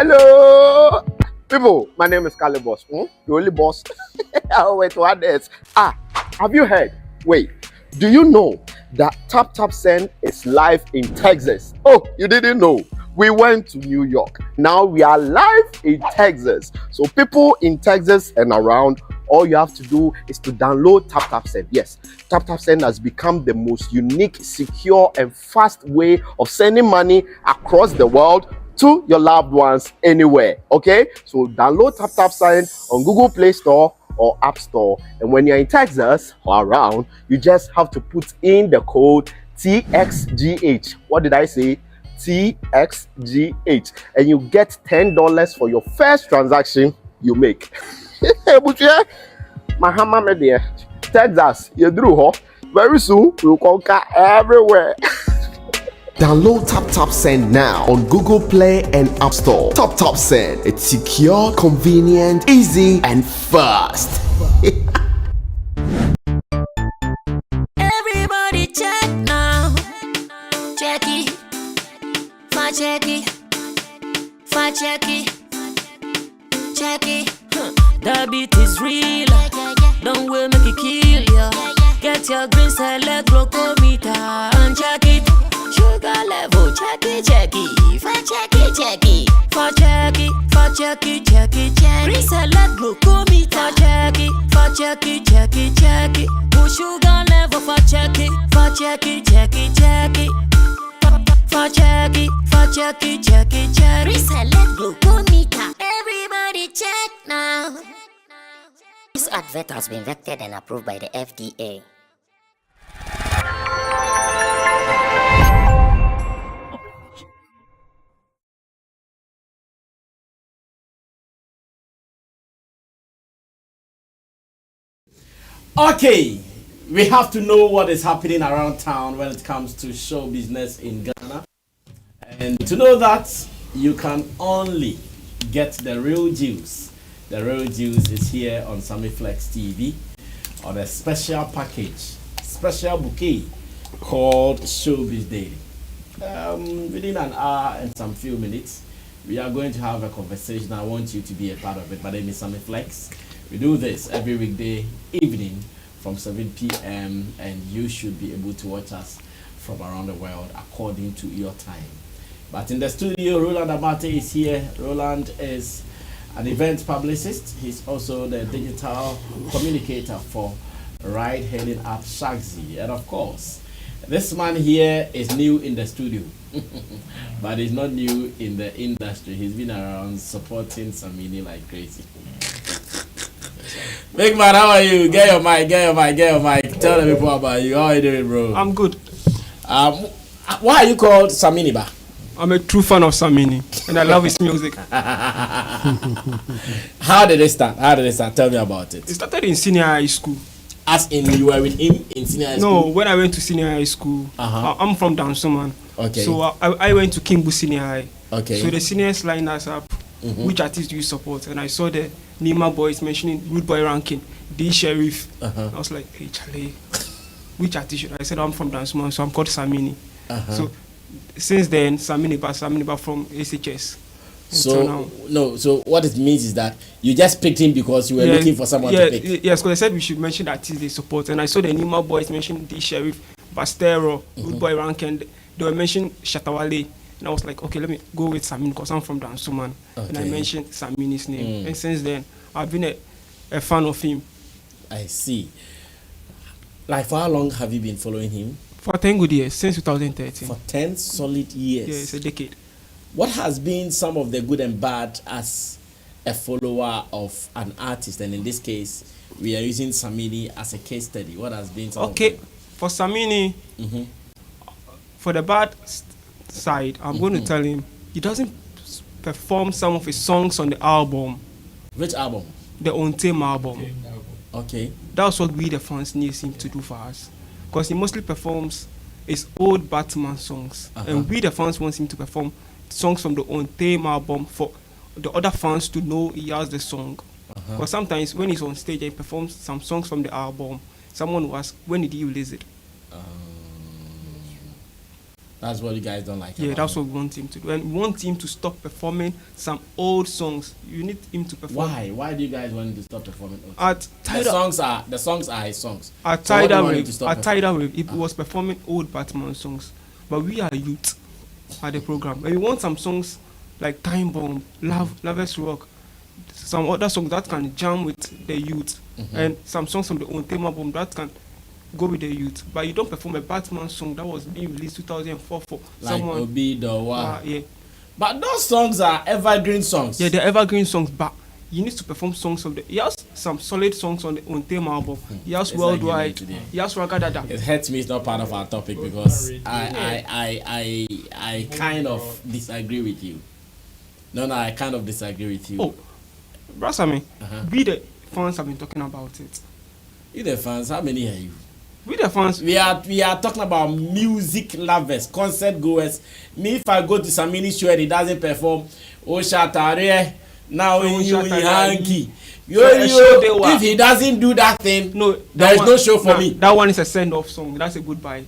Hello, people. My name is Kale Boss. The only boss. Oh, wait, what else? Have you heard? Wait, do you know that Taptap Send is live in Texas? Oh, you didn't know? We went to New York. Now we are live in Texas. So people in Texas and around, all you have to do is to download Taptap Send. Yes, Taptap Send has become the most unique, secure, and fast way of sending money across the world to your loved ones anywhere. Okay, so download Taptap Send on Google Play Store or App Store, and when you're in Texas or around, you just have to put in the code TXGH. What did I say? TXGH, and you get $10 for your first transaction you make. Mahama media, Texas, you drew very soon we'll conquer everywhere. Download Taptap Send now on Google Play and App Store. Taptap Send, it's secure, convenient, easy, and fast. Everybody check now. Check it. Fact check it. Fact check it. Check it. The beat is real. Don't wait, make it kill ya. Get your green select glucometer and check it. Sugar level, check it, check it. Fact check it, check it. Fact check it, fact check it, check it, check it. Green select glucometer. Fact check it, fact check it, check it, check it. Put sugar level, fact check it, fact check it, check it, check it. Fact check it, fact check it, check it, check it. Green select glucometer. Everybody check now. This advert has been vetted and approved by the FDA. Okay, we have to know what is happening around town when it comes to show business in Ghana. And to know that, you can only get the real juice. The real juice is here on Sammy Flex TV on a special package, special bouquet called Showbiz Daily. Within an hour and some few minutes, we are going to have a conversation. I want you to be a part of it. My name is Sammy Flex. We do this every weekday evening from 7 p.m. and you should be able to watch us from around the world according to your time. But in the studio, Roland Amate is here. Roland is an event publicist. He's also the digital communicator for ride-hailing app Shatta. And of course, this man here is new in the studio, but he's not new in the industry. He's been around supporting Sammy like crazy. Big man, how are you? Get your mic. Tell the people about you. How are you doing, bro? I'm good. Why are you called Saminiba? I'm a true fan of Samini, and I love his music. How did it start? Tell me about it. It started in senior high school. As in, you were with him in senior high school? No, when I went to senior high school, I'm from Dansuman. Okay. So I went to Kimbu Senior High. Okay. So the seniors lined us up, which artist do you support? And I saw the Nima boys mentioning Rude Boy Ranking, D Sheriff. I was like, hey, Charlie, which artist should I said? I'm from Dansuman, so I'm called Samini. So since then, Saminiba from SHS. So what it means is that you just picked him because you were looking for someone to pick. Yes, because I said we should mention the artists they support, and I saw the Nima boys mention D Sheriff, Bastero, Rude Boy Ranking. They were mentioning Shatta, Wale. And I was like, okay, let me go with Samini because I'm from Dansuman. Okay. And I mentioned Samini's name. And since then, I've been a fan of him. I see. Like, for how long have you been following him? For 10 good years, since 2013. For 10 solid years? Yeah, it's a decade. What has been some of the good and bad as a follower of an artist? And in this case, we are using Samini as a case study. What has been some of them? For Samini, for the bad side, I'm going to tell him he doesn't perform some of his songs on the album. Which album? The On Theme album. Okay. That's what we the fans need him to do for us, because he mostly performs his old Batman songs, and we the fans want him to perform songs from the On Theme album for the other fans to know he has the song. Because sometimes when he's on stage and he performs some songs from the album, someone will ask, when did he release it? That's what you guys don't like. Yeah, that's what we want him to do. And we want him to stop performing some old songs. You need him to perform. Why? Why do you guys want him to stop performing? The songs are his songs. At Tidal Wave, it was performing old Batman songs. But we are youth at the program. And we want some songs like Time Bomb, Lover's Rock, some other songs that can jam with the youth. And some songs from the own theme album that can go with the youth. But you don't perform a Batman song that was being released 2004 for like someone. Obi Dowa. Yeah. But those songs are evergreen songs. Yeah, they're evergreen songs, but you need to perform songs of the. He has some solid songs on the on theme album. He has It's Worldwide. like He has Ragadada. It hurts me. It's not part of our topic because I kind of disagree with you. No, I kind of disagree with you. Oh, Brasami, we the fans have been talking about it. You the fans? How many are you? We the fans. We are talking about music lovers, concert goers. Me, if I go to Sammy show and he doesn't perform, Shatta, now you hanky. If he doesn't do that thing, there is no show for me. That one is a send-off song. That's a goodbye.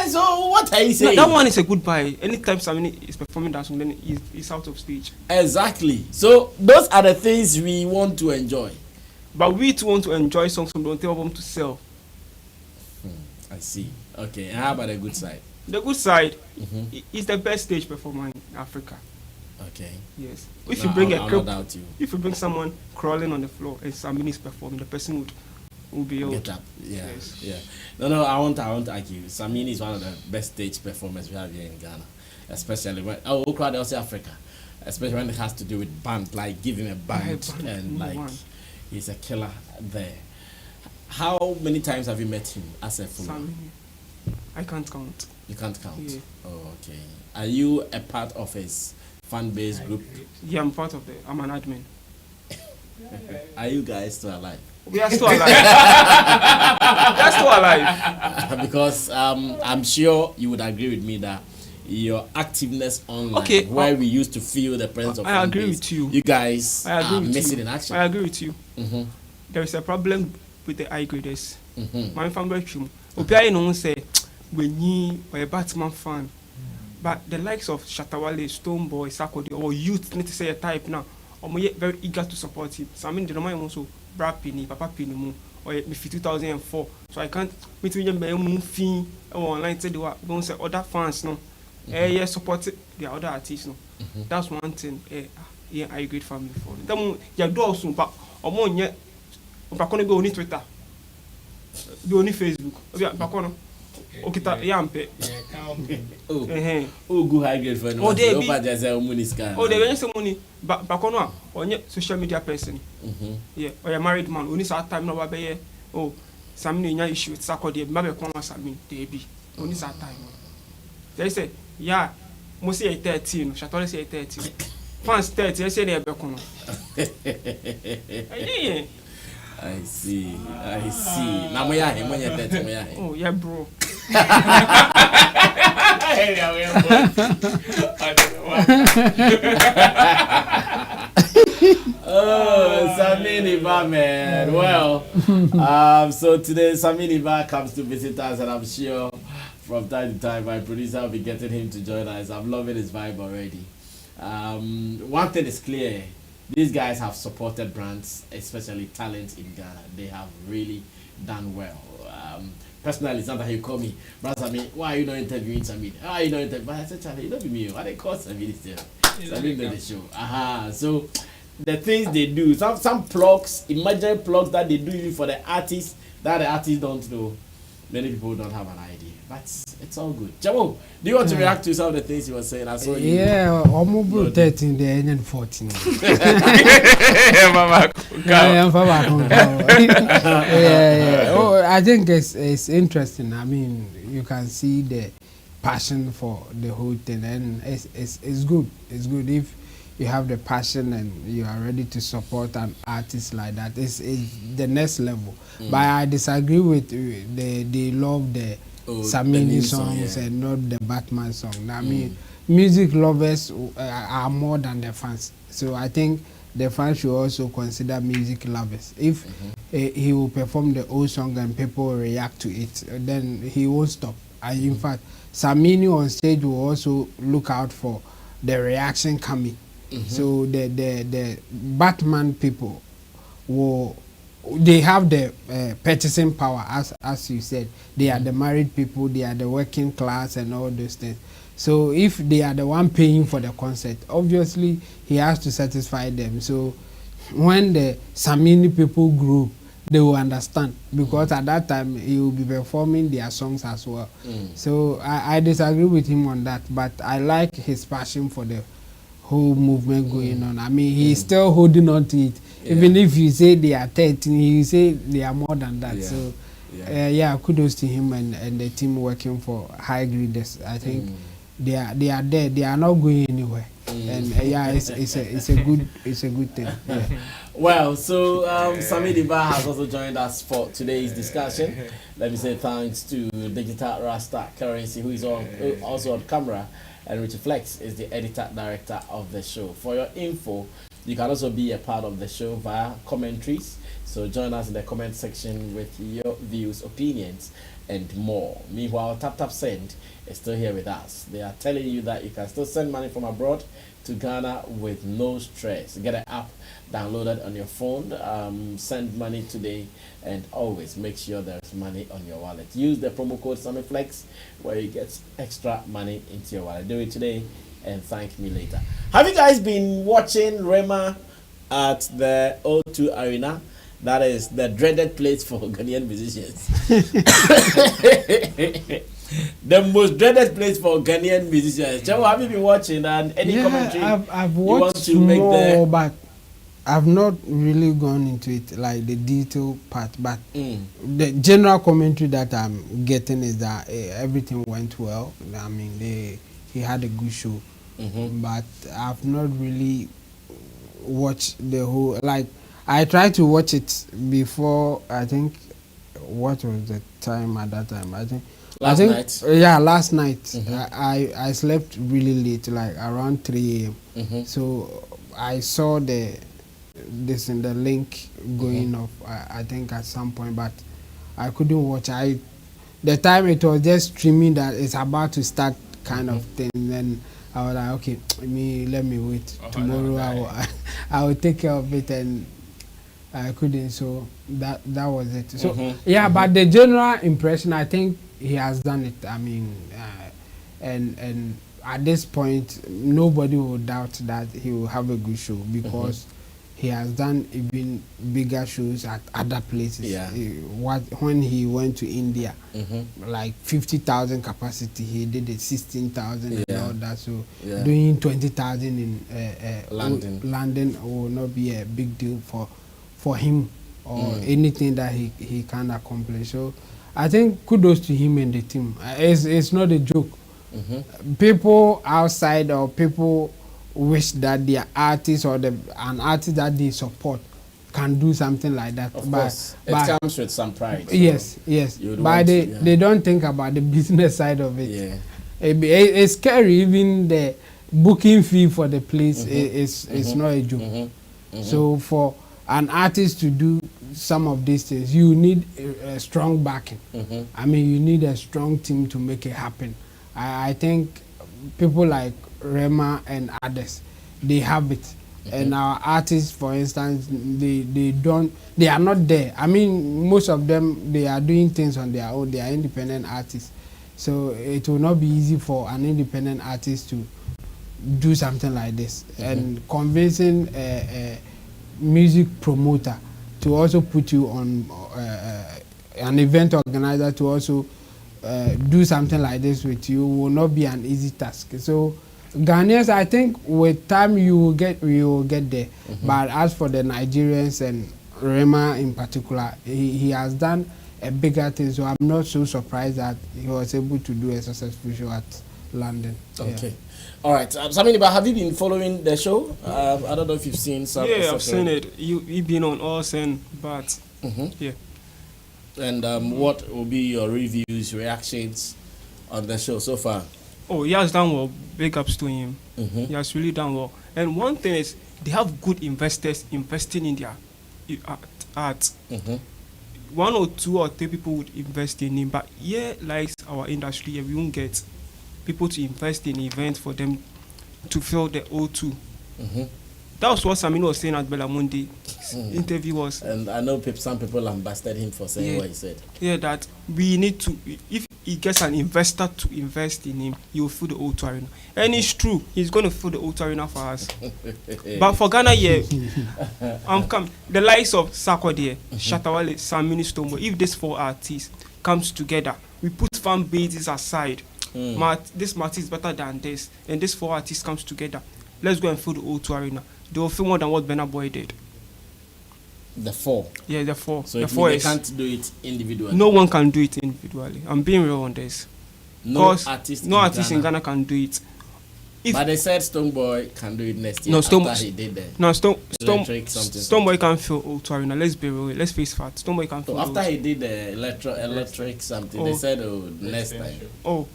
So what are you saying? That one is a goodbye. Anytime Sammy is performing that song, then he's out of stage. Exactly. So those are the things we want to enjoy. But we too want to enjoy songs from the album to sell. I see. Okay. And how about the good side? The good side is the best stage performer in Africa. Okay. Yes. If you bring if you bring someone crawling on the floor and Sammy is performing, the person would be able get up. Yeah. Yes. Yeah. No, I won't argue. Sammy is one of the best stage performers we have here in Ghana, especially when crowd also Africa, especially when it has to do with band. Like give him a band and like he's a killer there. How many times have you met him as a follower? Sammy, I can't count. You can't count? Yeah. Oh, okay. Are you a part of his fan base group? Yeah, I'm part of I'm an admin. Are you guys still alive? We are still alive. We are still alive. Because I'm sure you would agree with me that your activeness online, where we used to feel the presence of I agree with you. You guys are missing in action. I agree with you. There is a problem with the high graders. My family chum. Obiai no say when you are a Batman fan, but the likes of Shatta, Wale, Stonebwoy, Sarkodie, or youth need to say a type now. Or very eager to support him. So I mean, the normal also Brad Penny, Papa Penny, or if 2004. So I can't meet with them fee or online say don't say other fans no. Yeah, support the other artists no. That's one thing. Yeah, I great family for them. Yeah, do also, but more yet. Back on go on Twitter, go on Facebook. Back on. Okay, yampe. Go high grade for no. They want some money. Back on social media person. Yeah, or a married man. Only that time no baby. Oh, Sammy nya issue with Sarkodie. Maybe come Sammy. They be only that time. They say, yeah, must say 13. Shatta say 13. Fans 30. I say they be come. I see. Now we are him when you're 30. Oh yeah, bro. Oh, Sammy Niba, man. Well, so today Sammy Niba comes to visit us, and I'm sure from time to time my producer will be getting him to join us. I'm loving his vibe already. One thing is clear. These guys have supported brands, especially talent in Ghana. They have really done well. Personally, it's not that you call me, but Sammy, why are you not interviewing Sammy? Why are you not interviewing? But I said, Charlie, you don't be me. Why they call Sammy still? Sammy did the show. So the things they do, some plugs, imaginary plugs that they do even for the artists that the artists don't know. Many people don't have an idea, but it's all good. Jamo, do you want to react to some of the things you were saying? I saw you. Yeah, almost 13 there and then 14. Oh, I think it's interesting. I mean, you can see the passion for the whole thing, and it's good. It's good if you have the passion and you are ready to support an artist like that. It's the next level. But I disagree with they love the Samini songs and not the Batman song. I mean, music lovers are more than the fans. So I think the fans should also consider music lovers. If he will perform the old song and people react to it, then he won't stop. In fact, Samini on stage will also look out for the reaction coming. So the Batman people will, they have the purchasing power, as you said. They are the married people, they are the working class and all those things. So if they are the one paying for the concert, obviously he has to satisfy them. So when the Samini people group, they will understand, because at that time he will be performing their songs as well. So I disagree with him on that, but I like his passion for the whole movement going on. I mean, he's still holding on to it. Even if you say they are 13, you say they are more than that. So yeah, kudos to him and the team working for High Graders. I think they are there. They are not going anywhere. And yeah, it's a good thing. Yeah. Well, so Sammy Diba has also joined us for today's discussion. Let me say thanks to Digital Rasta Currency, who is also on camera, and Richard Flex is the editor director of the show. For your info, you can also be a part of the show via commentaries. So join us in the comment section with your views, opinions, and more. Meanwhile, Taptap Send is still here with us. They are telling you that you can still send money from abroad to Ghana with no stress. Get an app downloaded on your phone. Send money today, and always make sure there's money on your wallet. Use the promo code SammyFlex where you get extra money into your wallet. Do it today and thank me later. Have you guys been watching Rema at the O2 Arena? That is the dreaded place for Ghanaian musicians. The most dreaded place for Ghanaian musicians. Chavo, have you been watching, and any commentary I've watched more, but I've not really gone into it, like the detail part. But the general commentary that I'm getting is that everything went well. I mean, he had a good show, but I've not really watched the whole. Like, I tried to watch it before. I think, what was the time at that time? I think last night. Yeah, last night. I slept really late, like around 3 a.m. So I saw the link going off. I think at some point, but I couldn't watch. The time it was just streaming that it's about to start, kind of thing. Then I was like, okay, let me wait. Tomorrow I will take care of it, and I couldn't. So that was it. So yeah, but the general impression, I think he has done it. I mean, and at this point, nobody will doubt that he will have a good show, because he has done even bigger shows at other places. Yeah. When he went to India, like 50,000 capacity, he did it 16,000 and all that. So doing 20,000 in London will not be a big deal for him, or anything that he can accomplish. So I think kudos to him and the team. It's not a joke. People outside, or people wish that their artist or an artist that they support can do something like that. Of course, it comes with some pride. So yes. But they don't think about the business side of it. Yeah. It's scary. Even the booking fee for the place is not a joke. So for an artist to do some of these things, you need a strong backing. I mean, you need a strong team to make it happen. I think people like Rema and others, they have it. And our artists, for instance, they are not there. I mean, most of them, they are doing things on their own. They are independent artists. So it will not be easy for an independent artist to do something like this. And convincing a music promoter to also put you on, an event organizer to also do something like this with you will not be an easy task. So Ghanaians, I think with time you will get there. But as for the Nigerians and Rema in particular, he has done a bigger thing. So I'm not so surprised that he was able to do a successful show at London. Okay. All right. Sammy, have you been following the show? I don't know if you've seen some. Yeah, I've seen it. You've been on all scene, but yeah. And what will be your reviews, reactions on the show so far? Oh, he has done well. Big ups to him. He has really done well. And one thing is, they have good investors investing in their art. 1 or 2 or 3 people would invest in him. But like our industry, we won't get people to invest in events for them to fill the O2. That was what Sammy was saying at Belamundi interview was. And I know some people lambasted him for saying what he said. Yeah, that we need to, if he gets an investor to invest in him, he will fill the O2 arena. And it's true, he's going to fill the O2 arena for us. But for Ghana, I'm coming. The likes of Sarkodie, Shatta, Wale, Sammy, if these 4 artists comes together, we put fan bases aside. This artist is better than this, and these 4 artists comes together. Let's go and fill the O2 arena. They will feel more than what Burna Boy did. The 4? Yeah, the 4. So the 4 they can't do it individually? No one can do it individually. I'm being real on this. No artist in Ghana can do it. But they said Stonebwoy can do it next year. No, after he did that. No, Stonebwoy can't fill O2 arena. Let's be real. Let's face facts. Stonebwoy can't fill. After he did the electric something, they said next time. Oh,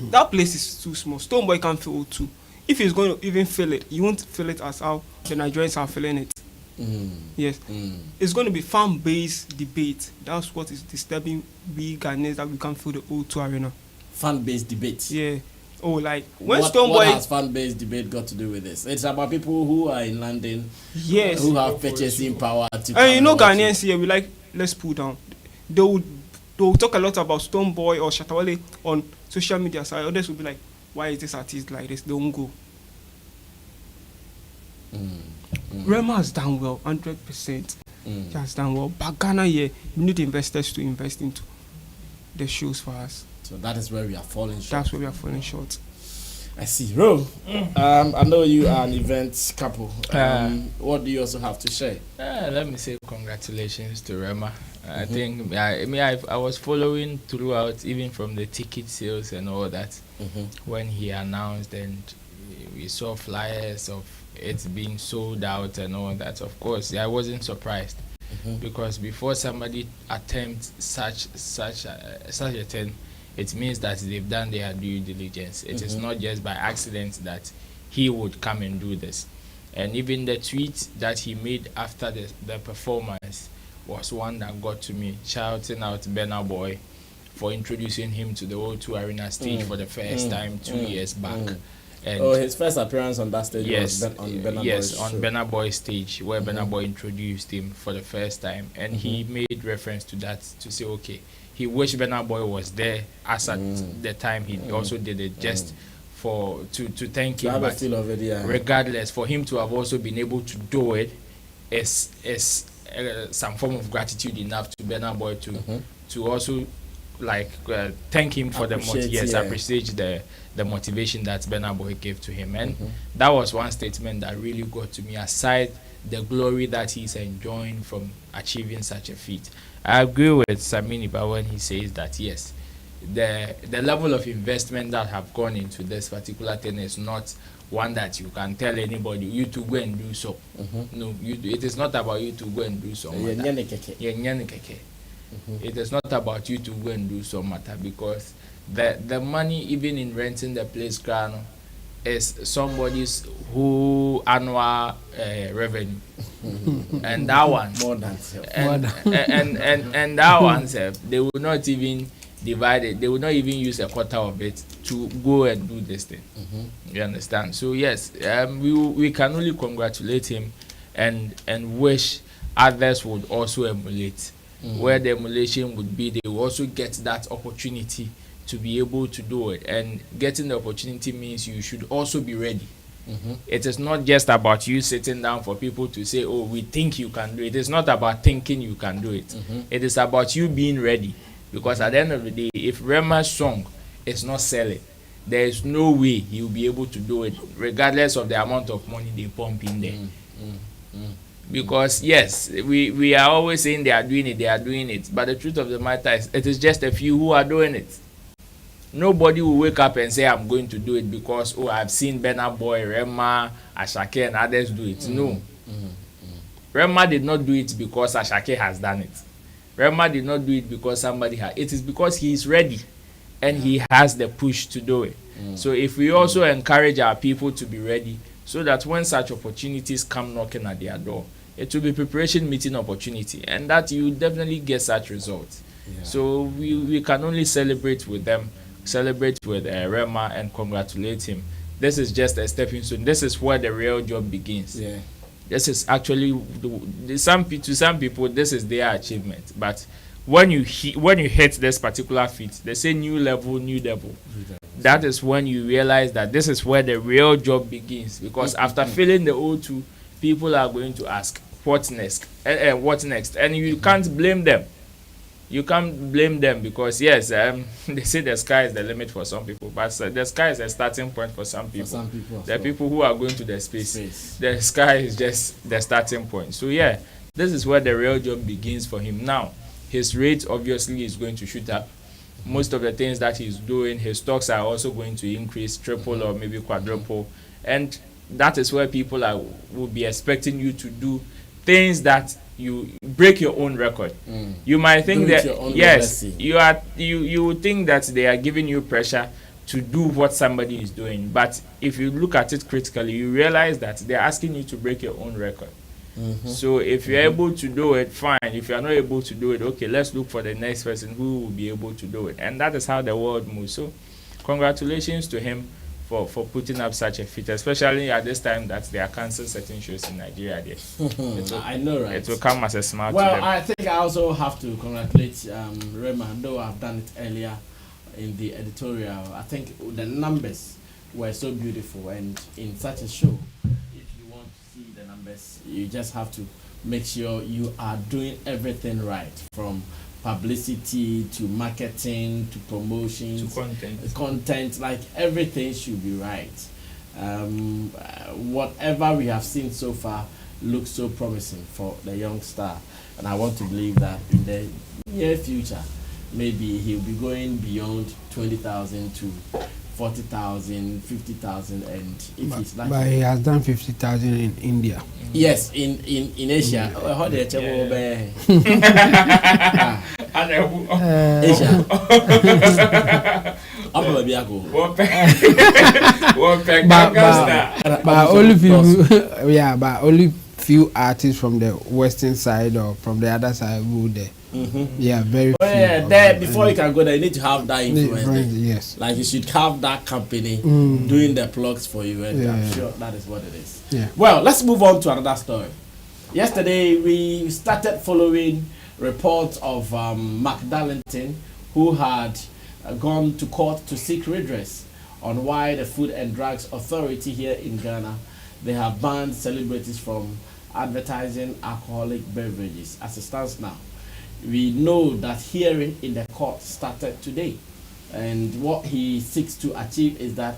that place is too small. Stonebwoy can't fill O2. If he's going to even fill it, he won't fill it as how the Nigerians are filling it. Yes. It's going to be fan-based debate. That's what is disturbing we Ghanaians, that we can't fill the O2 arena. Fan-based debate? Yeah. Oh, like when Stonebwoy... What has fan-based debate got to do with this? It's about people who are in London, who have purchasing power. And you know Ghanaians here, we like, let's pull down. They will talk a lot about Stonebwoy or Shatta Wale on social media side. Others will be like, why is this artist like this? They won't go. Rema has done well, 100%. He has done well. But Ghana, we need investors to invest into the shows for us. So that is where we are falling short. That's where we are falling short. I see. Ro, I know you are an event couple. What do you also have to share? Let me say congratulations to Rema. I think I was following throughout, even from the ticket sales and all that, when he announced, and we saw flyers of it being sold out and all that. Of course, I wasn't surprised, because before somebody attempts such a thing, it means that they've done their due diligence. It is not just by accident that he would come and do this. And even the tweet that he made after the performance was one that got to me, shouting out Burna Boy for introducing him to the O2 Arena stage for the first time 2 years back. And his first appearance on that stage was on Burna Boy's stage, where Burna Boy introduced him for the first time, and he made reference to that to say, okay, he wished Burna Boy was there as at the time he also did it, just to thank him. But regardless, for him to have also been able to do it is some form of gratitude enough to Burna Boy to also thank him for appreciate the motivation that Burna Boy gave to him. And that was one statement that really got to me, aside the glory that he's enjoying from achieving such a feat. I agree with Sammy when he says that yes, the level of investment that have gone into this particular thing is not one that you can tell anybody you to go and do so. No, it is not about you to go and do so. It is not about you to go and do so matter, because the money, even in renting the place ground, is somebody's who annual revenue, and that one more than and that one, they will not even divide it. They will not even use a quarter of it to go and do this thing. You understand? So yes, we can only congratulate him and wish others would also emulate. Where the emulation would be, they will also get that opportunity to be able to do it. And getting the opportunity means you should also be ready. It is not just about you sitting down for people to say, oh, we think you can do it. It is not about thinking you can do it. It is about you being ready. Because at the end of the day, if Rema's song is not selling, there is no way he will be able to do it, regardless of the amount of money they pump in there. Because yes, we are always saying they are doing it, but the truth of the matter is, it is just a few who are doing it. Nobody will wake up and say, I'm going to do it because, oh, I've seen Burna Boy, Rema, Ashake and others do it. No. Rema did not do it because Ashake has done it. Rema did not do it because somebody has. It is because he is ready and he has the push to do it. So if we also encourage our people to be ready, so that when such opportunities come knocking at their door, it will be preparation meeting opportunity, and that you definitely get such results. So we can only celebrate with them, celebrate with Rema, and congratulate him. This is just a stepping stone. This is where the real job begins. This is actually to some people this is their achievement. But when you hit this particular feat, they say new level, new devil. That is when you realize that this is where the real job begins. Because after failing the O2, people are going to ask, what next? What next? And you can't blame them. You can't blame them because yes, they say the sky is the limit for some people, but the sky is a starting point for some people. The people who are going to the space, the sky is just the starting point. So yeah, this is where the real job begins for him. Now, his rate obviously is going to shoot up. Most of the things that he's doing, his stocks are also going to increase, triple or maybe quadruple, and that is where people will be expecting you to do things that you break your own record. You might think that yes, you would think that they are giving you pressure to do what somebody is doing, but if you look at it critically, you realize that they're asking you to break your own record. So if you're able to do it, fine. If you're not able to do it, okay, let's look for the next person who will be able to do it. And that is how the world moves. So congratulations to him for putting up such a feat, especially at this time that they are canceling certain shows in Nigeria there. I know, right? It will come as a smile to Well, them. I think I also have to congratulate Rema, though I've done it earlier in the editorial. I think the numbers were so beautiful, and in such a show, if you want to see the numbers, you just have to make sure you are doing everything right, from publicity to marketing to promotions to content, like everything should be right. Whatever we have seen so far looks so promising for the young star, and I want to believe that in the near future maybe he'll be going beyond 20,000 to 40,000, 50,000, and if he's like, but he has done 50,000 in India. Yes, in Asia. How they Asia. But only few, yeah, but only few artists from the western side or from the other side go there. Yeah, very few. Yeah, there before you can go there, you need to have that influence. Yes, like you should have that company doing the plugs for you, and I'm sure that is what it is. Yeah. Well, let's move on to another story. Yesterday, we started following reports of Mark Darlington, who had gone to court to seek redress on why the Food and Drugs Authority here in Ghana, they have banned celebrities from advertising alcoholic beverages. As it stands now, we know that hearing in the court started today, and what he seeks to achieve is that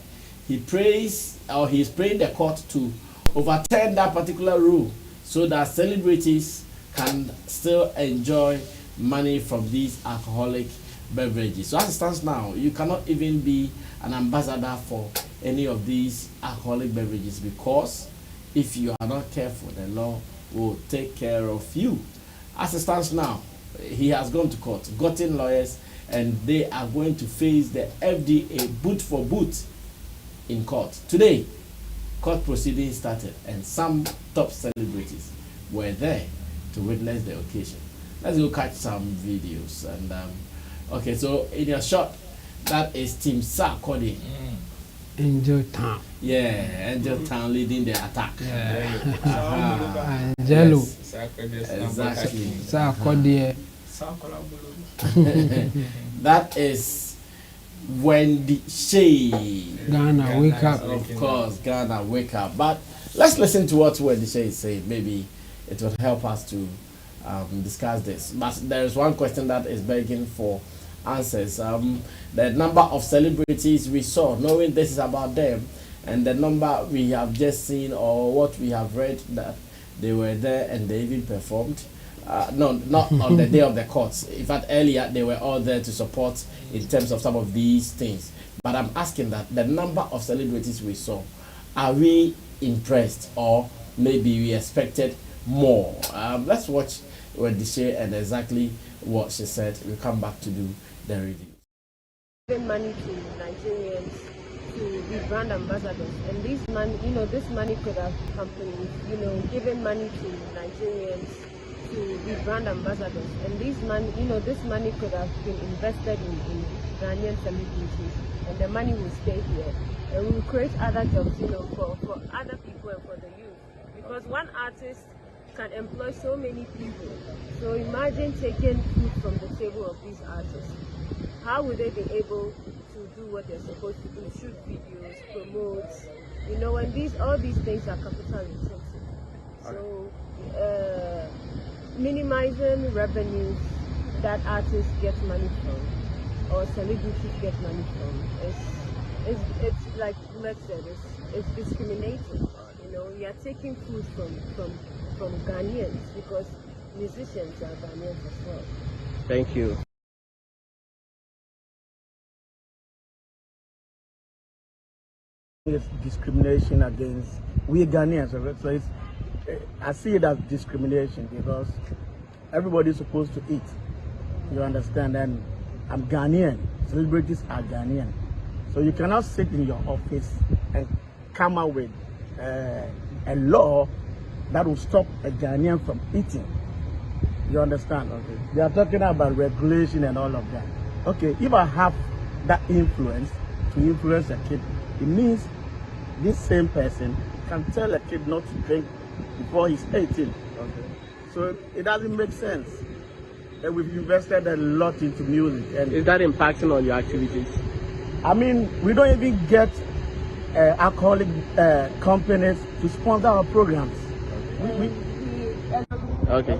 he is praying the court to overturn that particular rule, so that celebrities can still enjoy money from these alcoholic beverages. So as it stands now, you cannot even be an ambassador for any of these alcoholic beverages, because if you are not careful, the law will take care of you. As it stands now, he has gone to court, gotten lawyers, and they are going to face the FDA boot for boot in court. Today, court proceedings started, and some top celebrities were there to witness the occasion. Let's go catch some videos. And okay, so in your shot, that is Team Sarkodie. Angel Town. Yeah, Angel Town leading the attack. Yeah. Angelo. Yes, Exactly. Sarkodie. That is Wendy, Shay. Ghana, wake up. Of course, Ghana, wake up. But let's listen to what Wendy Shay is saying. Maybe it will help us to discuss this. But there is one question that is begging for answers. The number of celebrities we saw, knowing this is about them, and the number we have just seen or what we have read that they were there and they even performed. No, not on the day of the courts. In fact, earlier they were all there to support in terms of some of these things. But I'm asking that the number of celebrities we saw, are we impressed, or maybe we expected more? Let's watch Wendy Shay and exactly what she said. We'll come back to do the review. Giving money to Nigerians to be brand ambassadors. And this money, this money could have companies, giving money to Nigerians to be brand ambassadors. And this money could have been invested in Ghanaian celebrities, and the money will stay here. And we will create other jobs, for other people and for the youth. Because one artist can employ so many people. So imagine taking food from the table of these artists. How would they be able to do what they're supposed to do? Shoot videos, promote, and all these things are capital intensive. So minimizing revenues that artists get money from or celebrities get money from it's like Matt said, it's discriminating. You are taking food from Ghanaians because musicians are Ghanaians as well. Thank you. It's discrimination against we Ghanaians. So it's, I see it as discrimination because everybody's supposed to eat. You understand? And I'm Ghanaian. Celebrities are Ghanaian. So you cannot sit in your office and come out with a law that will stop a Ghanaian from eating. You understand? Okay. They are talking about regulation and all of that. Okay, if I have that influence to influence a kid, it means this same person can tell a kid not to drink before he's 18. Okay. So it doesn't make sense. And we've invested a lot into music. And is that impacting on your activities? I mean, we don't even get alcoholic companies to sponsor our programs. Okay.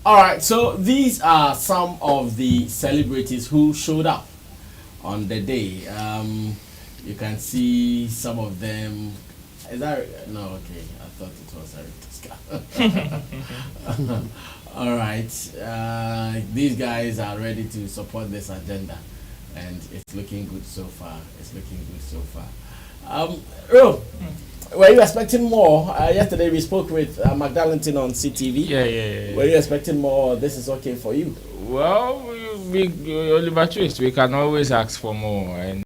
All right, so these are some of the celebrities who showed up on the day. You can see some of them. Is that no? Okay, I thought it was Eric. All right, these guys are ready to support this agenda, and it's looking good so far. Were you expecting more? Yesterday we spoke with Magdalene on CTV. Yeah. Were you expecting more? This is okay for you? Well, we Oliver Twist, we can always ask for more, and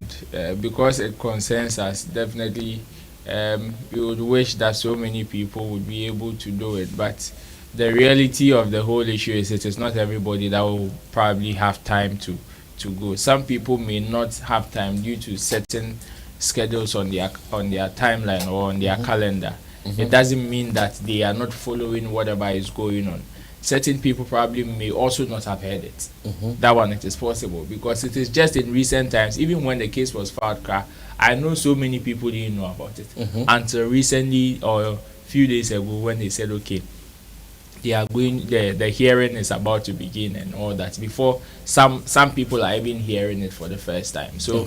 because it concerns us, definitely we would wish that so many people would be able to do it. But the reality of the whole issue is it is not everybody that will probably have time to go. Some people may not have time due to certain schedules on their timeline or on their calendar. It doesn't mean that they are not following whatever is going on. Certain people probably may also not have heard it. That one, it is possible because it is just in recent times. Even when the case was filed, I know so many people didn't know about it until recently or a few days ago when they said, okay, they are going, the hearing is about to begin and all that. Before some people are even hearing it for the first time. So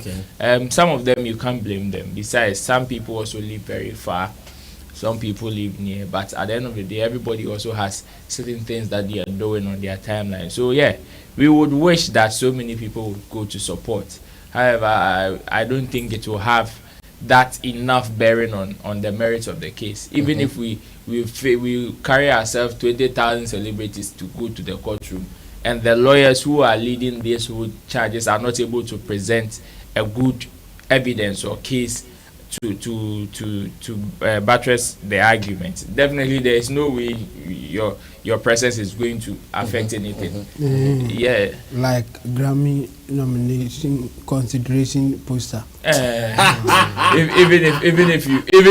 some of them you can't blame them. Besides, some people also live very far. Some people live near, but at the end of the day, everybody also has certain things that they are doing on their timeline. So yeah, we would wish that so many people would go to support. However, I don't think it will have that enough bearing on the merits of the case. Even if we carry ourselves 20,000 celebrities to go to the courtroom, and the lawyers who are leading these whole charges are not able to present a good evidence or case to buttress the argument, definitely there is no way your presence is going to affect anything. Yeah, like Grammy nomination consideration poster. Even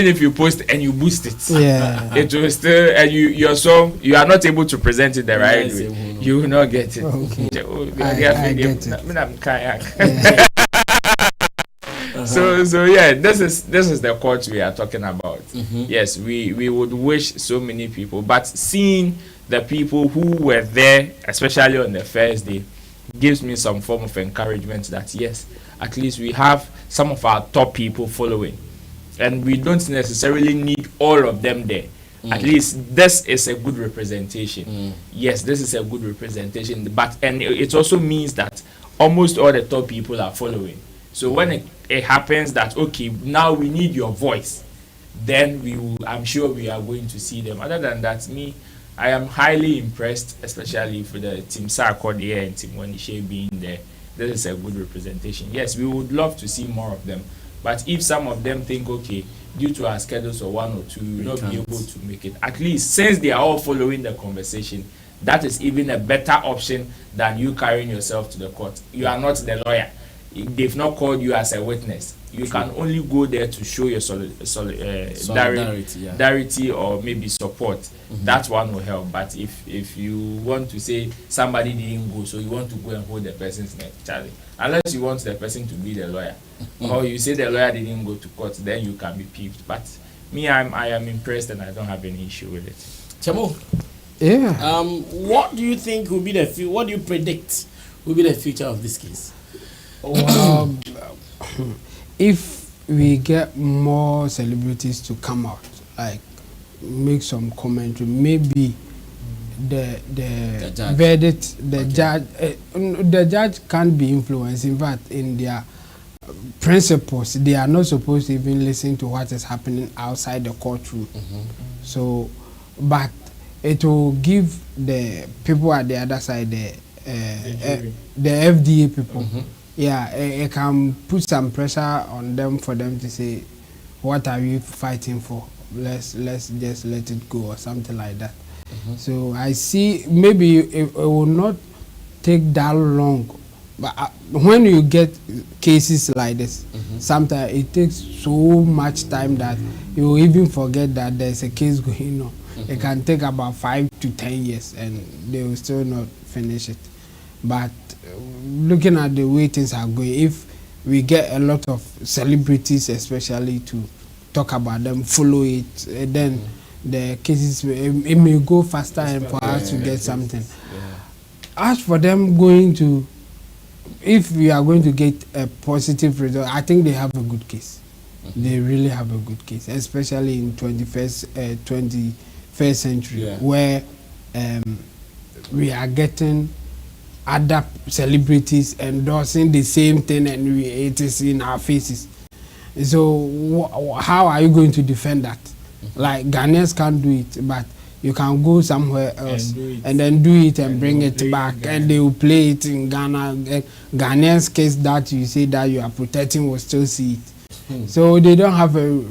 if you post and you boost it, it will still, and your song, you are not able to present it the right way. You will not get it. I get it. So yeah, this is the court we are talking about. Yes, we would wish so many people, but seeing the people who were there, especially on the first day, gives me some form of encouragement that yes, at least we have some of our top people following, and we don't necessarily need all of them there. At least this is a good representation. Yes, this is a good representation, and it also means that almost all the top people are following. So when it happens that okay, now we need your voice, then I'm sure we are going to see them. Other than that, I am highly impressed, especially for the team Sarkodie and team Wendy Shay being there. this is a good representation. Yes, we would love to see more of them, but if some of them think, okay, due to our schedules or one or two, we will not be able to make it, at least since they are all following the conversation, that is even a better option than you carrying yourself to the court. You are not the lawyer. They've not called you as a witness. You can only go there to show your solidarity or maybe support. That one will help. But if you want to say somebody didn't go, so you want to go and hold the person's neck, Charlie, unless you want the person to be the lawyer, or you say the lawyer didn't go to court, then you can be peeved. But me, I am impressed and I don't have any issue with it. Chamo, Yeah. what do you think will be what do you predict will be the future of this case? If we get more celebrities to come out, like make some commentary, maybe the judge. verdict, the judge can't be influenced. In fact, in their principles, they are not supposed to even listen to what is happening outside the courtroom. So, but it will give the people at the other side, the FDA people. Yeah, it can put some pressure on them for them to say, what are we fighting for? Let's just let it go or something like that. So I see maybe it will not take that long, but when you get cases like this, sometimes it takes so much time that you will even forget that there's a case going on. It can take about 5 to 10 years and they will still not finish it. But looking at the way things are going, if we get a lot of celebrities especially to talk about them, follow it, then the cases, it may go faster and for us to get something. As for them going to, if we are going to get a positive result, I think they have a good case. They really have a good case, especially in 21st century, where we are getting other celebrities endorsing the same thing and it is in our faces. So how are you going to defend that? Like Ghanaians can't do it, but you can go somewhere else and then do it and bring it back and they will play it in Ghana. Ghanaians case that you say that you are protecting will still see it. So they don't have a,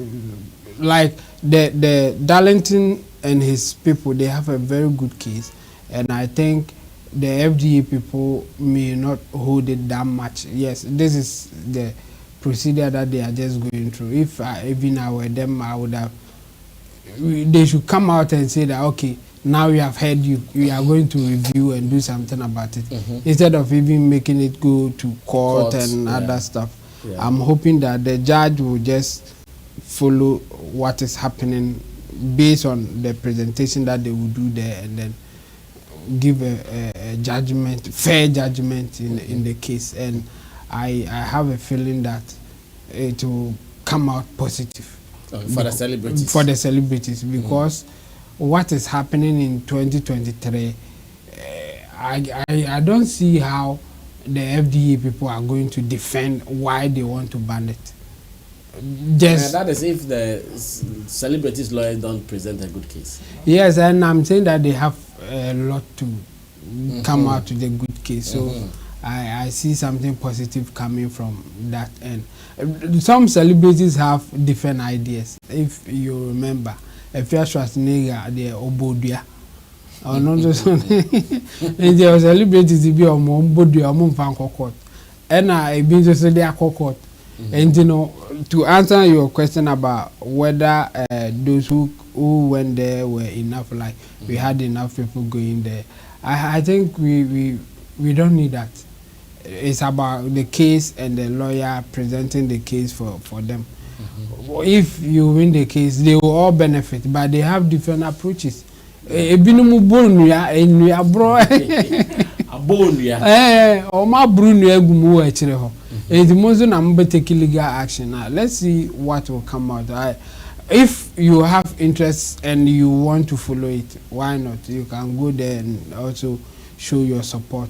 like the Darlington and his people, they have a very good case, and I think the FDA people may not hold it that much. Yes, this is the procedure that they are just going through. If even I were them, I would have, they should come out and say that, okay, now we have heard you, we are going to review and do something about it, instead of even making it go to court and other stuff. I'm hoping that the judge will just follow what is happening based on the presentation that they will do there, and then give a judgment, fair judgment in the case. And I have a feeling that it will come out positive for the celebrities. For the celebrities, because what is happening in 2023, I don't see how the FDA people are going to defend why they want to ban it. Just that is if the celebrities lawyers don't present a good case. Yes, and I'm saying that they have a lot to come out with a good case. So I see something positive coming from that. And some celebrities have different ideas. If you remember, if you're Schwarzenegger, the Obodia, or not just and there was celebrities to be on Obodia, on Court, and I been to say they are court. And you know, to answer your question about whether those who went there were enough, like we had enough people going there, I think we don't need that. It's about the case and the lawyer presenting the case for them. If you win the case, they will all benefit, but they have different approaches. It's most of take legal action. Let's see what will come out. If you have interest and you want to follow it, why not? You can go there and also show your support.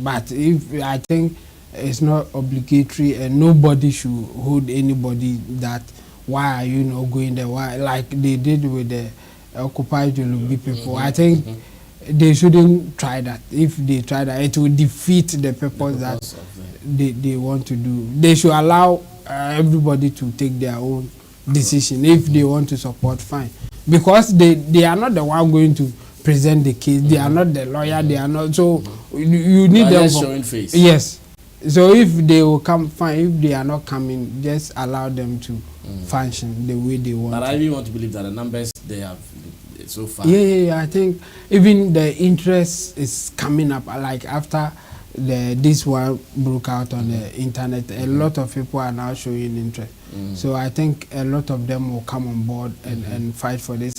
But if I think it's not obligatory and nobody should hold anybody that why are you not going there? Why, like they did with the Occupy Julubi people? I think they shouldn't try that. If they try that, it will defeat the purpose that they want to do. They should allow everybody to take their own decision. If they want to support, fine, because they are not the one going to present the case. They are not the lawyer. They are not. So you need them showing face. Yes. So if they will come, fine. If they are not coming, just allow them to function the way they want. But I really want to believe that the numbers they have so far. Yeah. I think even the interest is coming up. Like after this one broke out on the internet, a lot of people are now showing interest. So I think a lot of them will come on board and fight for this.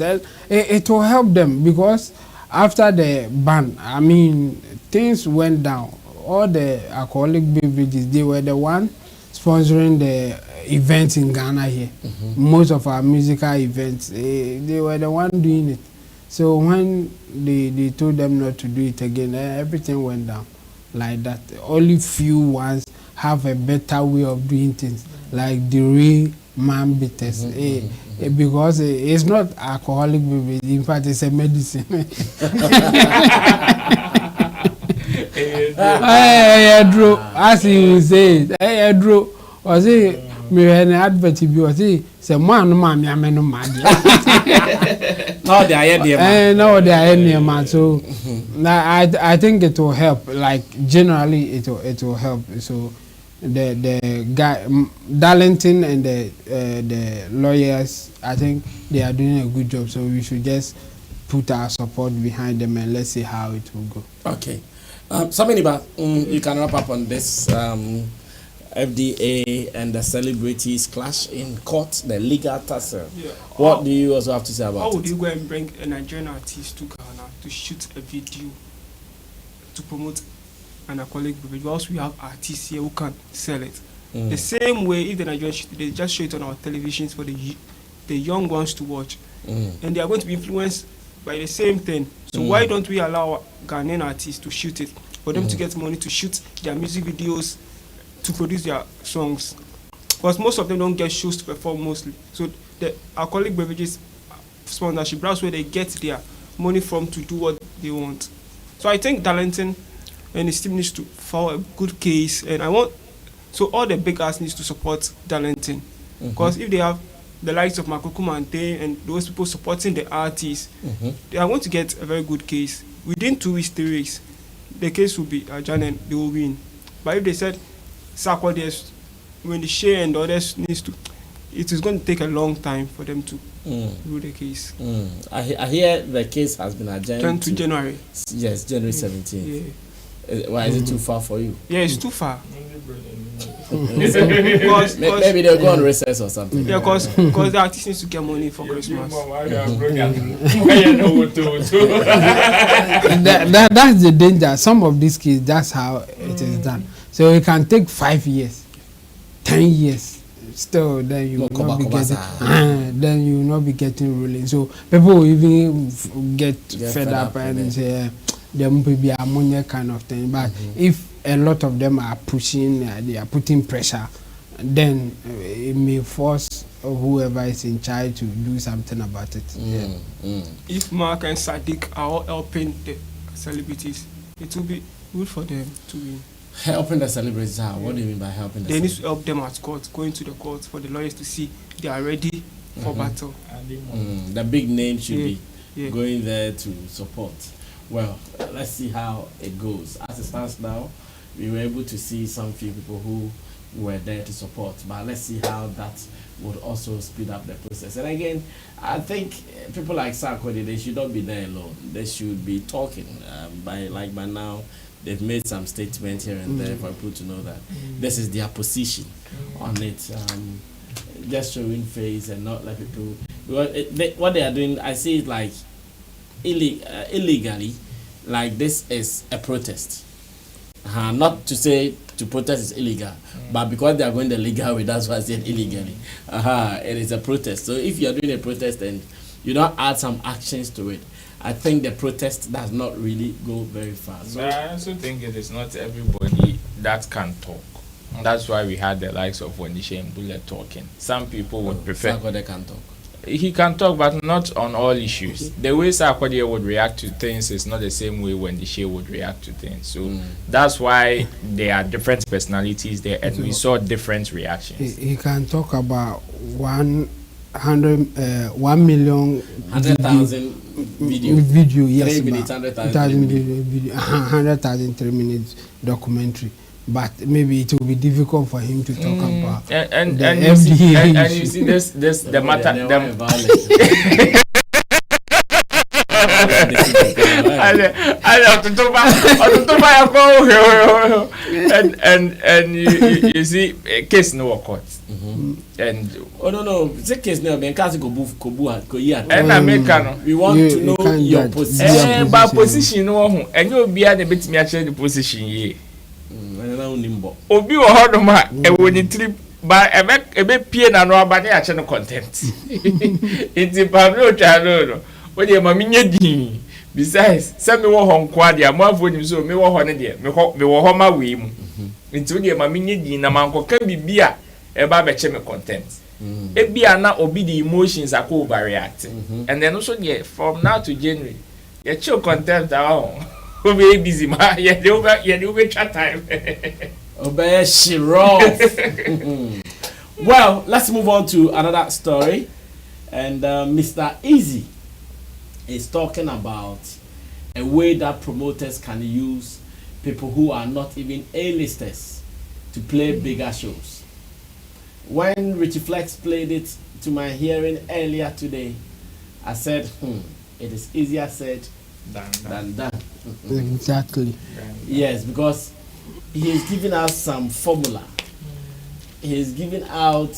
It will help them, because after the ban, I mean, things went down. All the alcoholic beverages, they were the one sponsoring the events in Ghana here. Most of our musical events, they were the one doing it. So when they told them not to do it again, everything went down like that. Only few ones have a better way of doing things, like the Rema bitters, because it's not alcoholic beverage. In fact, it's a medicine. Drew, as you say, Drew, or say, me an advert to be, or say, man, mammy, I'm no mad. No, they are here. No, they are any man. So I think it will help. Like generally, it will help. So the guy Darlington and the lawyers, I think they are doing a good job. So we should just put our support behind them and let's see how it will go. Okay. Sammy, you can wrap up on this FDA and the celebrities clash in court, the legal tussle. Yeah. What do you also have to say about it? How would you go and bring a Nigerian artist to Ghana to shoot a video to promote an alcoholic beverage, whilst we have artists here who can sell it? The same way, if the Nigerians they just show it on our televisions for the young ones to watch, and they are going to be influenced by the same thing. So why don't we allow Ghanaian artists to shoot it, for them to get money to shoot their music videos, to produce their songs? Because most of them don't get shows to perform mostly. So the alcoholic beverages sponsorship, that's where they get their money from to do what they want. So I think Darlington and his team needs to file a good case, and so all the big artists needs to support Darlington. Because if they have the likes of Makuku Mante and those people supporting the artists, they are going to get a very good case. Within 2 weeks, 3 weeks, the case will be adjourned and they will win. But if they said Sarkodie, when the Shay and the others needs to, it is going to take a long time for them to rule the case. I hear the case has been adjourned to January. Yes, January 17th. Why is it too far for you? Yeah, it's too far. Maybe they'll go on recess or something. Yeah, because the artists need to get money for Christmas. That's the danger. Some of these cases, that's how it is done. So it can take 5 years, 10 years. Still, then you will not be getting. Then you will not be getting ruling. So people will even get fed up and say there will be ammonia kind of thing. But if a lot of them are pushing, they are putting pressure, then it may force whoever is in charge to do something about it. If Mark and Sadiq are all helping the celebrities, it will be good for them to win. Helping the celebrities how? What do you mean by helping the celebrities? They need to help them at court, going to the court for the lawyers to see they are ready for battle. The big names should be going there to support. Well, let's see how it goes. As it stands now, we were able to see some few people who were there to support, but let's see how that would also speed up the process. And again, I think people like Sarkodie, they should not be there alone. They should be talking. By now, they've made some statements here and there for people to know that this is their position on it. Just showing face and not let people. What they are doing, I see it like illegally, like this is a protest. Not to say to protest is illegal, but because they are going the legal way, that's why I said illegally. It is a protest. So if you are doing a protest and you don't add some actions to it, I think the protest does not really go very far. So I also think it is not everybody that can talk. That's why we had the likes of Wendy, Shay and Bullet talking. Some people would prefer. Sarkodie can talk. he can talk, but not on all issues. The way Sarkodie would react to things is not the same way when the Shay would react to things. So that's why there are different personalities there, and we saw different reactions. He can talk about 1 million 100,000 video, yes, 3 minutes, 100,000 video, 100,000 3 minutes documentary. But maybe it will be difficult for him to talk about and the you see, FDA. and you see this the matter. And you see case no court. And no, the case no be case go here. And America we want to know your position. But position no ho. And you be at the bit me actually the position here. Obi wo hodom a ewo ni trip ba ebe pie na no aba ne ache no content. Iti Pablo Chalo no. We dey ma menye din. Besides, Sammy wo ho nko ade amafo nim so me wo ho ne de me wo ho ma we mu. Iti we dey ma menye din na manko ka bibia eba be che me content. Ebia na obi the emotions akọ overreact. And then also there from now to January, you chill content down. Be busy, man. Yeah, they over chat time. Obey she rough. Well, let's move on to another story. And Mr. Eazi is talking about a way that promoters can use people who are not even A-listers to play bigger shows. When Richie Flex played it to my hearing earlier today, I said, it is easier said than done. Exactly. Yes, because he is giving us some formula. He is giving out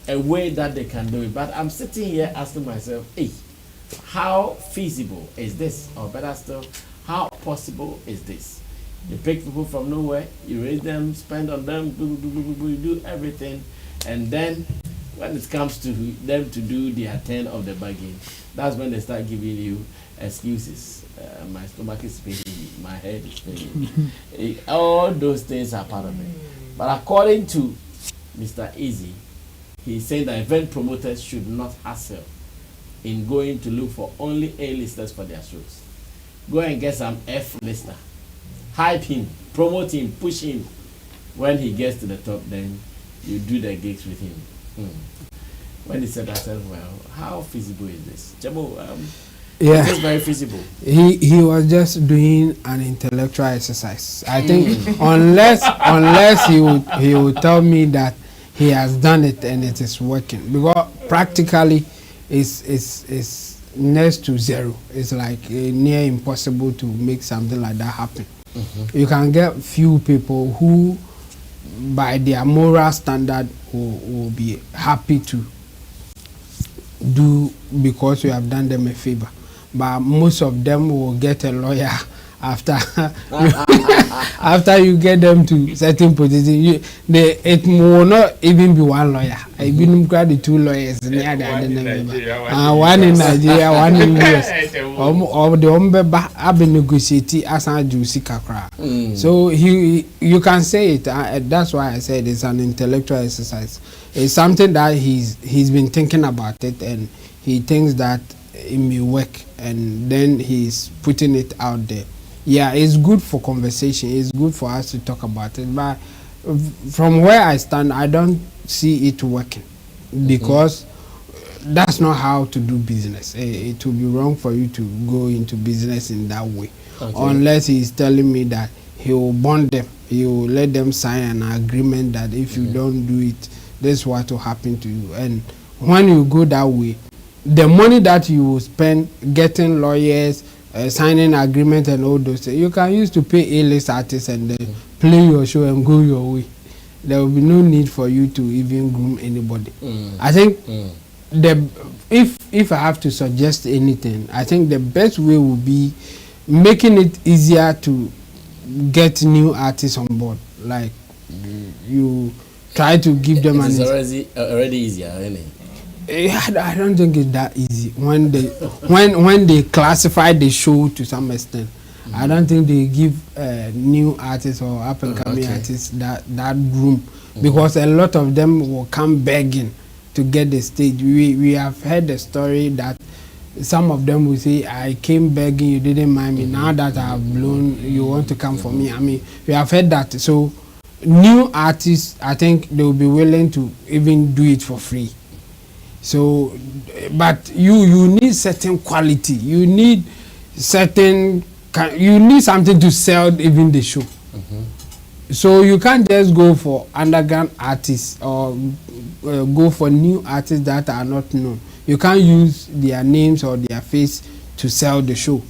a way that they can do it. But I'm sitting here asking myself, hey, how feasible is this? Or better still, how possible is this? You pick people from nowhere, you raise them, spend on them, do everything, and then when it comes to them to do their turn of the bargain, that's when they start giving you excuses. My stomach is paining me, my head is paining me. All those things are part of it. But according to Mr. Eazi, he's saying that event promoters should not hassle in going to look for only A-listers for their shows. Go and get some F-lister. Hype him, promote him, push him. When he gets to the top, then you do the gigs with him. When he said that, I said, well, how feasible is this? Jabo, yeah, it's very feasible. He was just doing an intellectual exercise. I think unless he would tell me that he has done it and it is working, because practically it's next to zero. It's like near impossible to make something like that happen. You can get few people who, by their moral standard, will be happy to do because you have done them a favor. But most of them will get a lawyer after after you get them to certain position. It will not even be one lawyer. I've been the two lawyers. One in Nigeria, one in US. Or the Ombeba have been negotiating as a juicy kakra. So you can say it. That's why I said it's an intellectual exercise. It's something that he's been thinking about it, and he thinks that it may work, and then he's putting it out there. Yeah, it's good for conversation. It's good for us to talk about it. But from where I stand, I don't see it working, because that's not how to do business. It will be wrong for you to go into business in that way, unless he's telling me that he will bond them. He will let them sign an agreement that if you don't do it, this is what will happen to you. And when you go that way, the money that you will spend getting lawyers, signing agreement and all those things, you can use to pay A-list artists and then play your show and go your way. There will be no need for you to even groom anybody. I think if I have to suggest anything, I think the best way would be making it easier to get new artists on board. Like you try to give them an... It's already easier, isn't it? I don't think it's that easy. When they classify the show to some extent, I don't think they give new artists or up and coming artists that room, because a lot of them will come begging to get the stage. We have heard the story that some of them will say, I came begging, you didn't mind me. Now that I have blown, you want to come for me. I mean, we have heard that. So new artists, I think they will be willing to even do it for free. So, but you need certain quality. You need something to sell even the show. So you can't just go for underground artists or go for new artists that are not known. You can't use their names or their face to sell the show.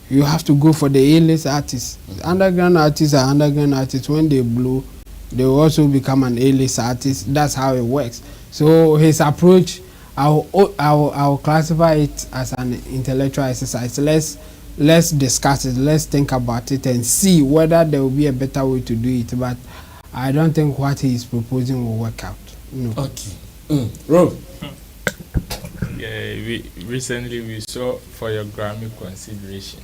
You have to go for the A-list artists. Underground artists are underground artists. When they blow, they will also become an A-list artist. That's how it works. So his approach, I'll classify it as an intellectual exercise. Let's discuss it. Let's think about it and see whether there will be a better way to do it. But I don't think what he is proposing will work out. No. Okay. Rob. Yeah, recently we saw for your Grammy consideration.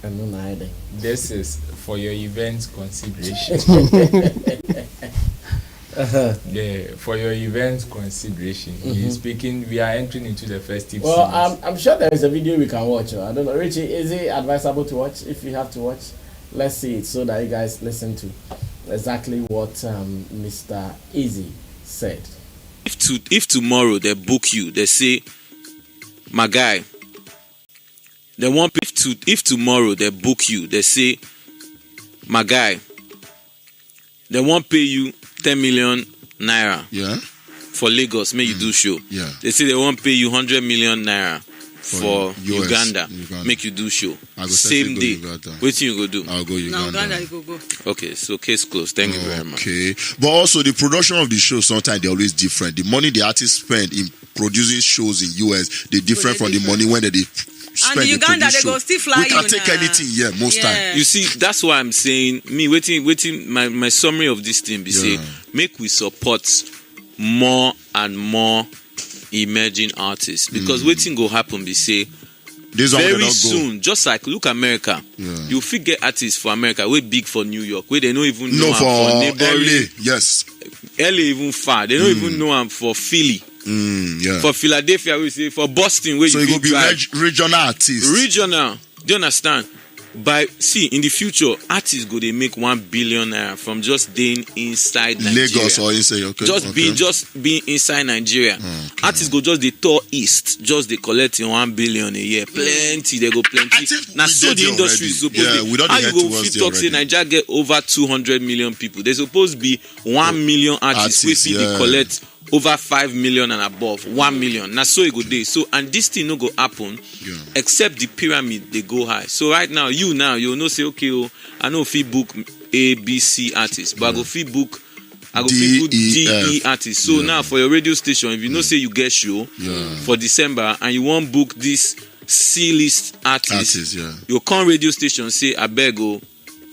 I know neither. This is for your event consideration. Yeah, for your event consideration. He's speaking. We are entering into the festive season. Well, I'm sure there is a video we can watch. I don't know, Richie. Is it advisable to watch? If you have to watch, let's see it so that you guys listen to exactly what Mr. Eazi said. If tomorrow they book you, they say, my guy, they want if tomorrow they book you, they say, my guy, they won't pay you 10 million naira. Yeah. For Lagos, make you do show. Yeah. They say they won't pay you 100 million naira for US, Uganda, make you do show. I go Same day. What you go do? I'll go Uganda. Now Uganda you go. Okay, so case closed. Thank you very much. Okay. But also the production of the show, sometimes they're always different. The money the artists spend in producing shows in US, they're different from the money when they spend and Uganda they go still fly. We can take anything most time. You see, that's why I'm saying waiting my summary of this thing be say make we support more and more emerging artists, because waiting go happen be say very soon, just like look America, you fit get artists for America wey big for New York where they don't even know for neighboring LA. Yes, LA even far, they don't even know am for Philly. For Philadelphia, we say for Boston, where so you go be regional artists. Regional, do you understand? In the future, artists go they make 1 billion naira from just being inside Nigeria. Lagos or inside, just being inside Nigeria. Artists go just the tour east, just they collecting 1 billion a year. Plenty, they go plenty. Now so the industry is supposed to be. How you go fit talk say Nigeria get over 200 million people? They supposed to be 1 million artists we see they collect over 5 million and above, 1 million. Now so it go day. So and this thing no go happen except the pyramid they go high. So right now you know say okay, I know fee book A, B, C artists, but I go fee book D, E artists. So now for your radio station, if you know say you get show for December and you want book this C list artists, you come radio station say I beg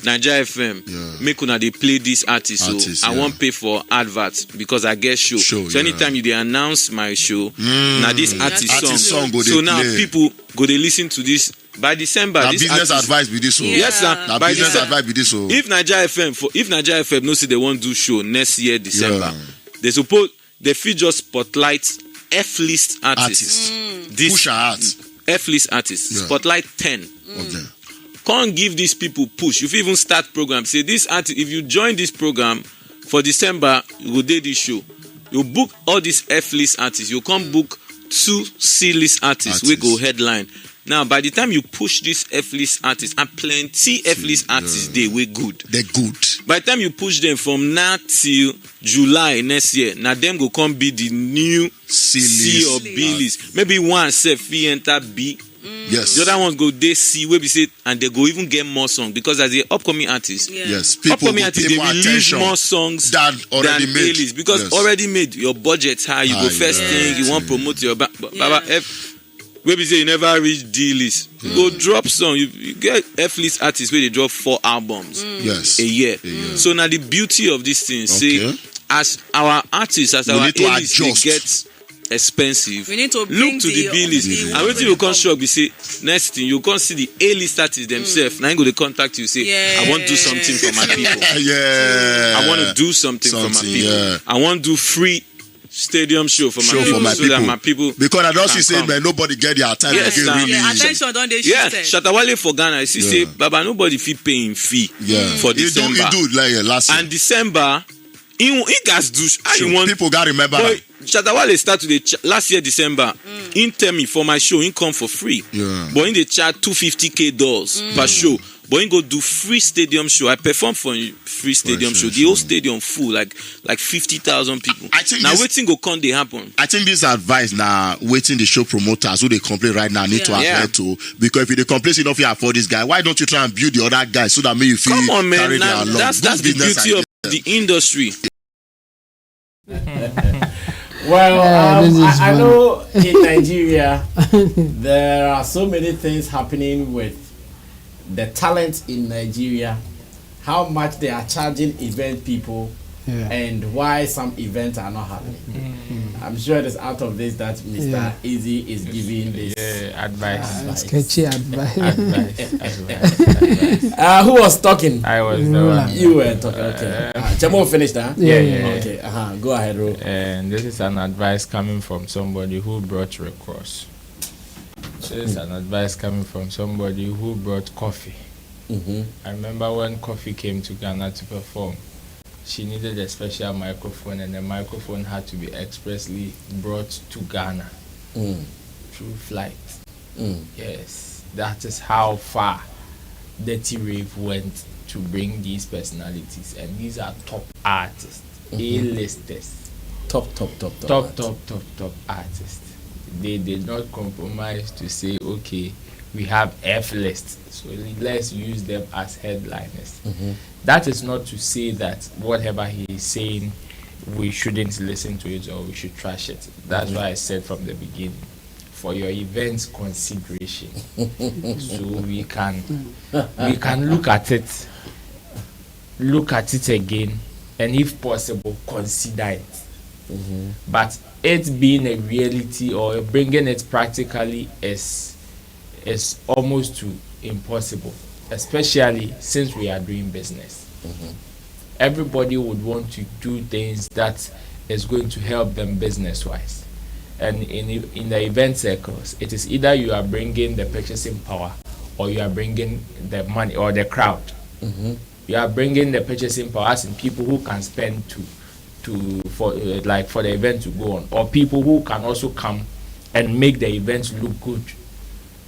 Nigeria FM, make una they play this artist, so I won't pay for adverts because I get show. So anytime you they announce my show, now this artist song go so now play. People go they listen to this by December. This business advice be this. Yes, sir. By business advice be this. If Nigeria FM no say they won't do show next year December, they suppose they feel just spotlight F list artists. This push arts. F list artists spotlight 10 of them. Can't give these people push. If you even start program, say this artist, if you join this program for December, you will do this show. You book all these F-list artists. You can't book 2 C-list artists. We go headline. Now, by the time you push these F-list artists, and plenty F-list artists, they're good. They're good. By the time you push them from now till July next year, now them go come be the new C or B list. Maybe one say fee enter B. Yes. The other ones go they see where we say, and they go even get more songs because as the upcoming artist, upcoming artist they release more songs than already made. A-list because already made your budget high. You go first thing you want to promote your Baba F. Where we say you never reach D list, you go drop song. You get F list artists where they drop 4 albums a year. So now the beauty of this thing, say as our artists, as our A-list, they get expensive. We need to look to the B list. And when you come shock, we say next thing you can't see the A list artists themselves. Now you go to contact you say, I want to do something for my people. I want to do something for my people. I want to do free stadium show for my people. Because I don't see say man, nobody get their time yes, again. Really. Yeah, attention don't they Shatta Wale for Ghana. I see say Baba nobody fee paying fee for December. He do like last year. And December, he gas do. People got remember. Shatta Wale start to the last year December. He tell me for my show, he come for free. Yeah. But in the chat $250K per show. But he go do free stadium show. I perform for a free stadium show. The whole stadium full, like 50,000 people. I think now waiting go come they happen. I think this advice now waiting the show promoters who they complain right now need to adhere to, because if they complain enough here for this guy, why don't you try and build the other guy so that maybe you feel come on man, now, that's the beauty of the industry. Well, I know in Nigeria there are so many things happening with the talent in Nigeria, how much they are charging event people, and why some events are not happening. I'm sure it is out of this that Mr. Eazi is giving this advice. Sketchy advice. Who was talking? I was the one. You were talking. Okay. Chamo finished, huh? Yeah. Okay. Go ahead, Ro. And this is an advice coming from somebody who brought recourse. This is an advice coming from somebody who brought coffee. I remember when Coffee came to Ghana to perform, she needed a special microphone, and the microphone had to be expressly brought to Ghana through flight. Yes, that is how far Dirty Rave went to bring these personalities, and these are top artists, A-listers, top artists. They did not compromise to say, okay, we have F-list, so let's use them as headliners. That is not to say that whatever he is saying, we shouldn't listen to it or we should trash it. That's why I said from the beginning, for your event's consideration, so we can look at it again, and if possible, consider it. But it being a reality or bringing it practically is almost too impossible, especially since we are doing business. Everybody would want to do things that is going to help them business wise, and in the event circles, it is either you are bringing the purchasing power or you are bringing the money or the crowd. You are bringing the purchasing power, as in people who can spend for the event to go on, or people who can also come and make the event look good.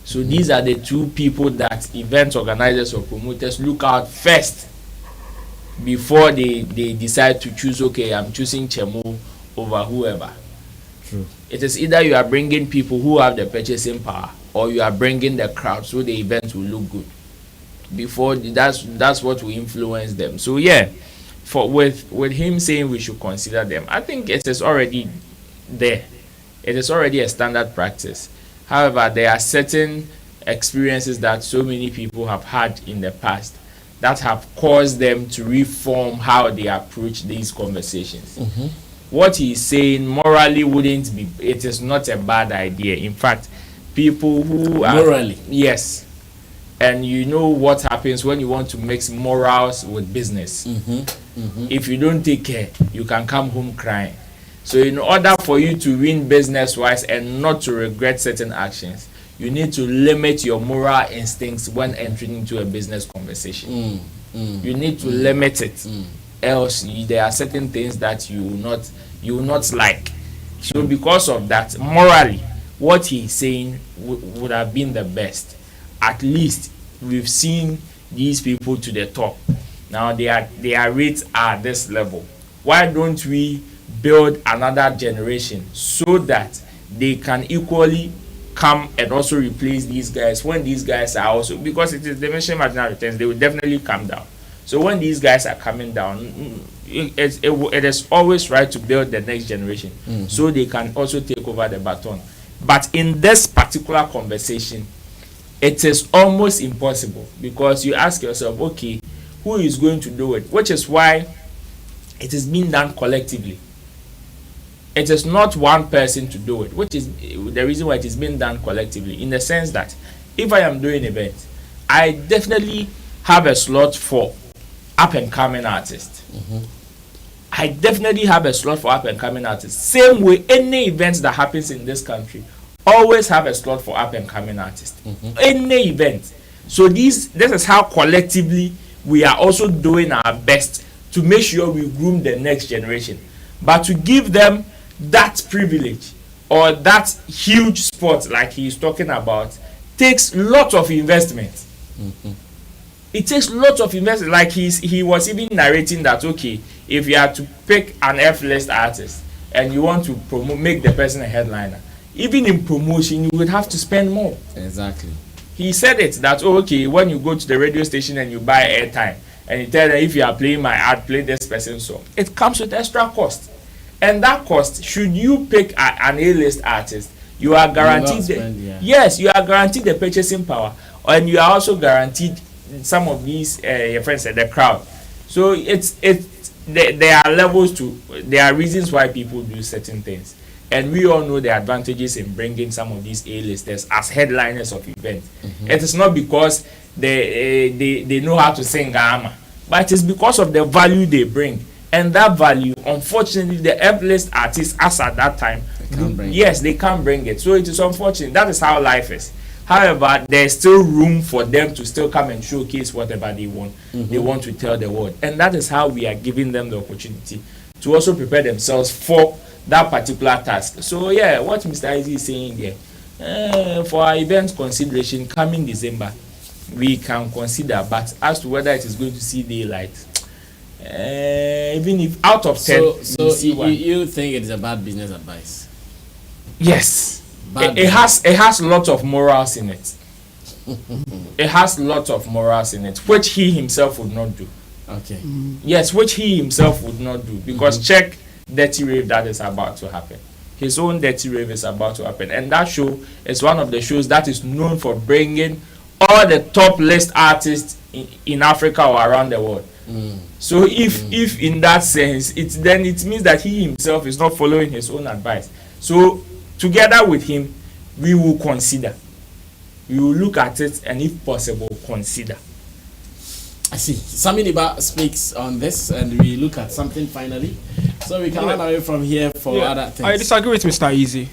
So these are the two people that event organizers or promoters look out first before they decide to choose, okay, I'm choosing Chemo over whoever. True. It is either you are bringing people who have the purchasing power or you are bringing the crowd so the event will look good. That's what will influence them. So yeah, with him saying we should consider them, I think it is already there. It is already a standard practice. However, there are certain experiences that so many people have had in the past that have caused them to reform how they approach these conversations. What he's saying morally wouldn't be, it is not a bad idea. In fact, people who are morally, yes, and you know what happens when you want to mix morals with business. If you don't take care, you can come home crying. So in order for you to win business wise and not to regret certain actions, you need to limit your moral instincts when entering into a business conversation. You need to limit it, else there are certain things that you will not like. So because of that, morally, what he's saying would have been the best. At least we've seen these people to the top. Now their rates are this level. Why don't we build another generation so that they can equally come and also replace these guys when these guys are also, because it is diminishing marginal returns, they will definitely come down. So when these guys are coming down, it is always right to build the next generation so they can also take over the baton. But in this particular conversation, it is almost impossible, because you ask yourself, okay, who is going to do it? Which is why it is being done collectively. It is not one person to do it, which is the reason why it is being done collectively, in the sense that if I am doing an event, I definitely have a slot for up and coming artists. I definitely have a slot for up and coming artists. Same way, any event that happens in this country always have a slot for up and coming artists. Any event. So this is how collectively we are also doing our best to make sure we groom the next generation. But to give them that privilege or that huge spot like he's talking about takes lots of investment. It takes lots of investment. Like he was even narrating that, okay, if you had to pick an F-list artist and you want to make the person a headliner, even in promotion you would have to spend more. Exactly. He said it that, oh, okay, when you go to the radio station and you buy airtime and you tell them, if you are playing my ad, play this person's song, it comes with extra cost. And that cost, should you pick an A-list artist, you are guaranteed yes, you are guaranteed the purchasing power, and you are also guaranteed some of these your friends said, the crowd. So there are levels to, there are reasons why people do certain things, and we all know the advantages in bringing some of these A-listers as headliners of events. It is not because they know how to sing Gama, but it is because of the value they bring. And that value, unfortunately, the F-list artists, as at that time, they can't bring it. So it is unfortunate. That is how life is. However, there is still room for them to still come and showcase whatever they want. They want to tell the world. And that is how we are giving them the opportunity to also prepare themselves for that particular task. So yeah, what Mr. Eazi is saying there, for our event consideration coming December, we can consider. But as to whether it is going to see daylight, even if out of 10, so you think it is a bad business advice? Yes, it has lots of morals in it. It has lots of morals in it, which he himself would not do. Okay. Yes, which he himself would not do, because check Dirty Rave that is about to happen. His own Dirty Rave is about to happen, and that show is one of the shows that is known for bringing all the top list artists in Africa or around the world. So if in that sense, then it means that he himself is not following his own advice. So together with him, we will consider. We will look at it, and if possible, consider. I see. Sammy Niba speaks on this, and we look at something finally, so we can run away from here for other things. I disagree with Mr. Eazi.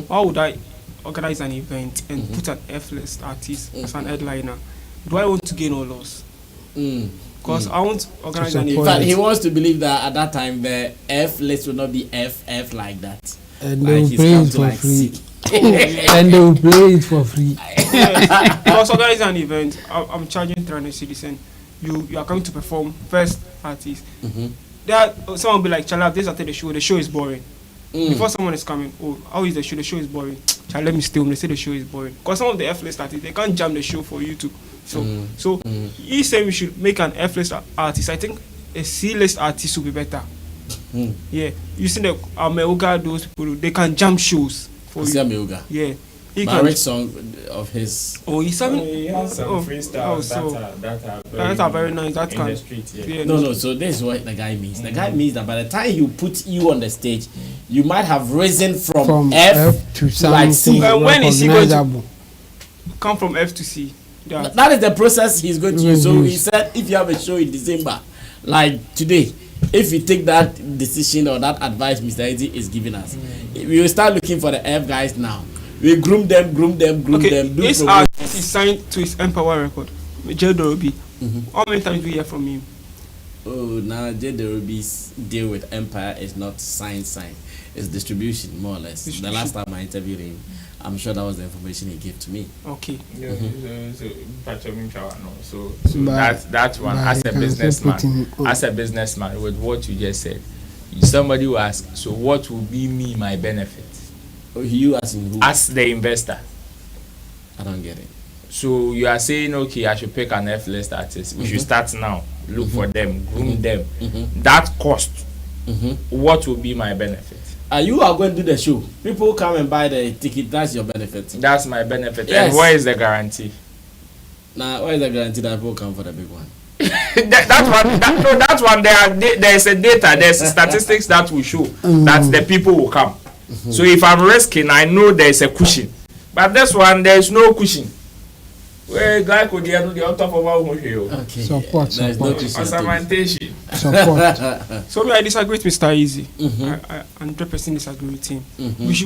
Why would I organize an event and put an F-list artist as an headliner? Do I want to gain or lose? Because I want to organize an event. But he wants to believe that at that time the F-list will not be FF like that. And they will play it for free. And they will play it for free. Because organizing an event, I'm charging 300 cedis, and you are coming to perform first artist. Someone will be like, Chala, this after the show is boring. Before someone is coming, oh, how is the show? The show is boring. Chala, let me stay home. They say the show is boring. Because some of the F-list artists, they can't jam the show for you to. So he said we should make an F-list artist. I think a C-list artist would be better. Yeah, you see the Ameoga, those people, they can jam shows for you. Ameoga. Yeah. He can which song of his? Oh, he has some freestyles that are very nice. That can. The street, yeah. No. So this is what the guy means. The guy means that by the time you put you on the stage, you might have risen from F to like C. When is he going to come from F to C? Yeah. That is the process he's going to use. So he said, if you have a show in December, like today, if we take that decision or that advice Mr. Eazi is giving us, we will start looking for the F guys now. We groom them. Do this artist is signed to his Empower record, J. Dorobi. How many times do we hear from him? Oh, now J. Dorobi's deal with Empire is not sign. It's distribution, more or less. The last time I interviewed him, I'm sure that was the information he gave to me. Okay. So that's one. As a businessman, with what you just said, somebody will ask, so what will be my benefit? Oh, you as in who? As the investor. I don't get it. So you are saying, okay, I should pick an F-list artist. We should start now. Look for them, groom them. That cost. What will be my benefit? You are going to do the show. People come and buy the ticket. That's your benefit. That's my benefit. Yes. And where is the guarantee? Now, where is the guarantee that people come for the big one? That one. There is a data. There's statistics that will show that the people will come. So if I'm risking, I know there is a cushion. But this one, there is no cushion. Where guy could do the on top of our home. Okay. Support. Supplementation. Support. So I disagree with Mr. Eazi. I 100% disagree with him. We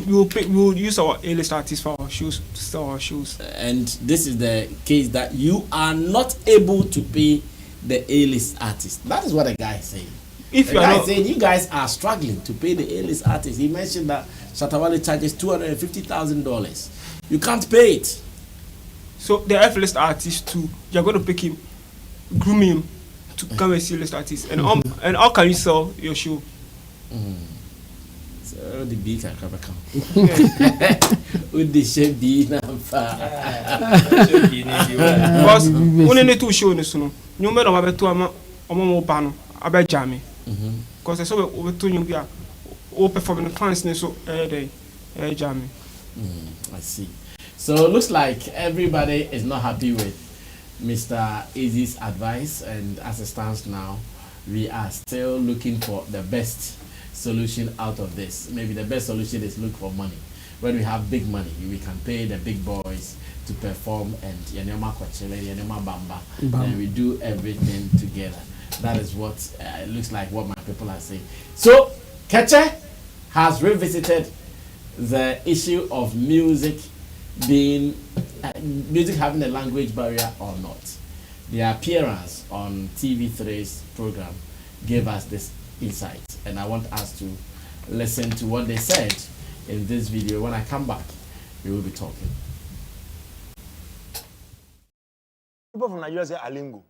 will use our A-list artists for our shows, to sell our shows. And this is the case that you are not able to pay the A-list artist. That is what the guy is saying. If the guy is saying you guys are struggling to pay the A-list artist. He mentioned that Shatta charges $250,000. You can't pay it. So the F-list artist too, you're going to pick him, groom him to come and see list artist, and how can you sell your show? So the big can come. With the Shay because when you two show this, no, you may not have to a ban about jammy. Because I saw over 2 years ago, all performing fans, so jammy. I see. So it looks like everybody is not happy with Mr. Eazi's advice, and as it stands now, we are still looking for the best solution out of this. Maybe the best solution is look for money. When we have big money, we can pay the big boys to perform, and Yanema Kochele, Yanema Bamba, and we do everything together. That is what it looks like what my people are saying. So Keche has revisited the issue of music having a language barrier or not. Their appearance on TV3's program gave us this insight, and I want us to listen to what they said in this video. When I come back, we will be talking. People from Nigeria say Alingo.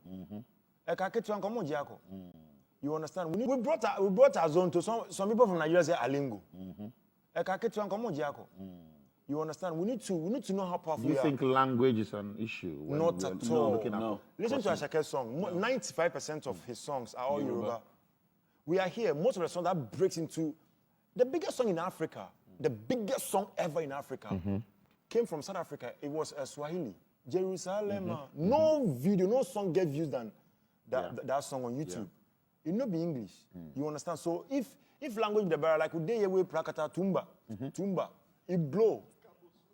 You understand? We brought our zone to some people from Nigeria say Alingo. You understand? We need to know how powerful we are. Do you think language is an issue? Not at all. No. Listen to Ashake's song. 95% of his songs are all Yoruba. We are here. Most of the songs that breaks into the biggest song in Africa, the biggest song ever in Africa, came from South Africa. It was Swahili. Jerusalem. No video, no song get views than that song on YouTube. It not be English. You understand? So if language the barrier, like we prakata tumba, it blow.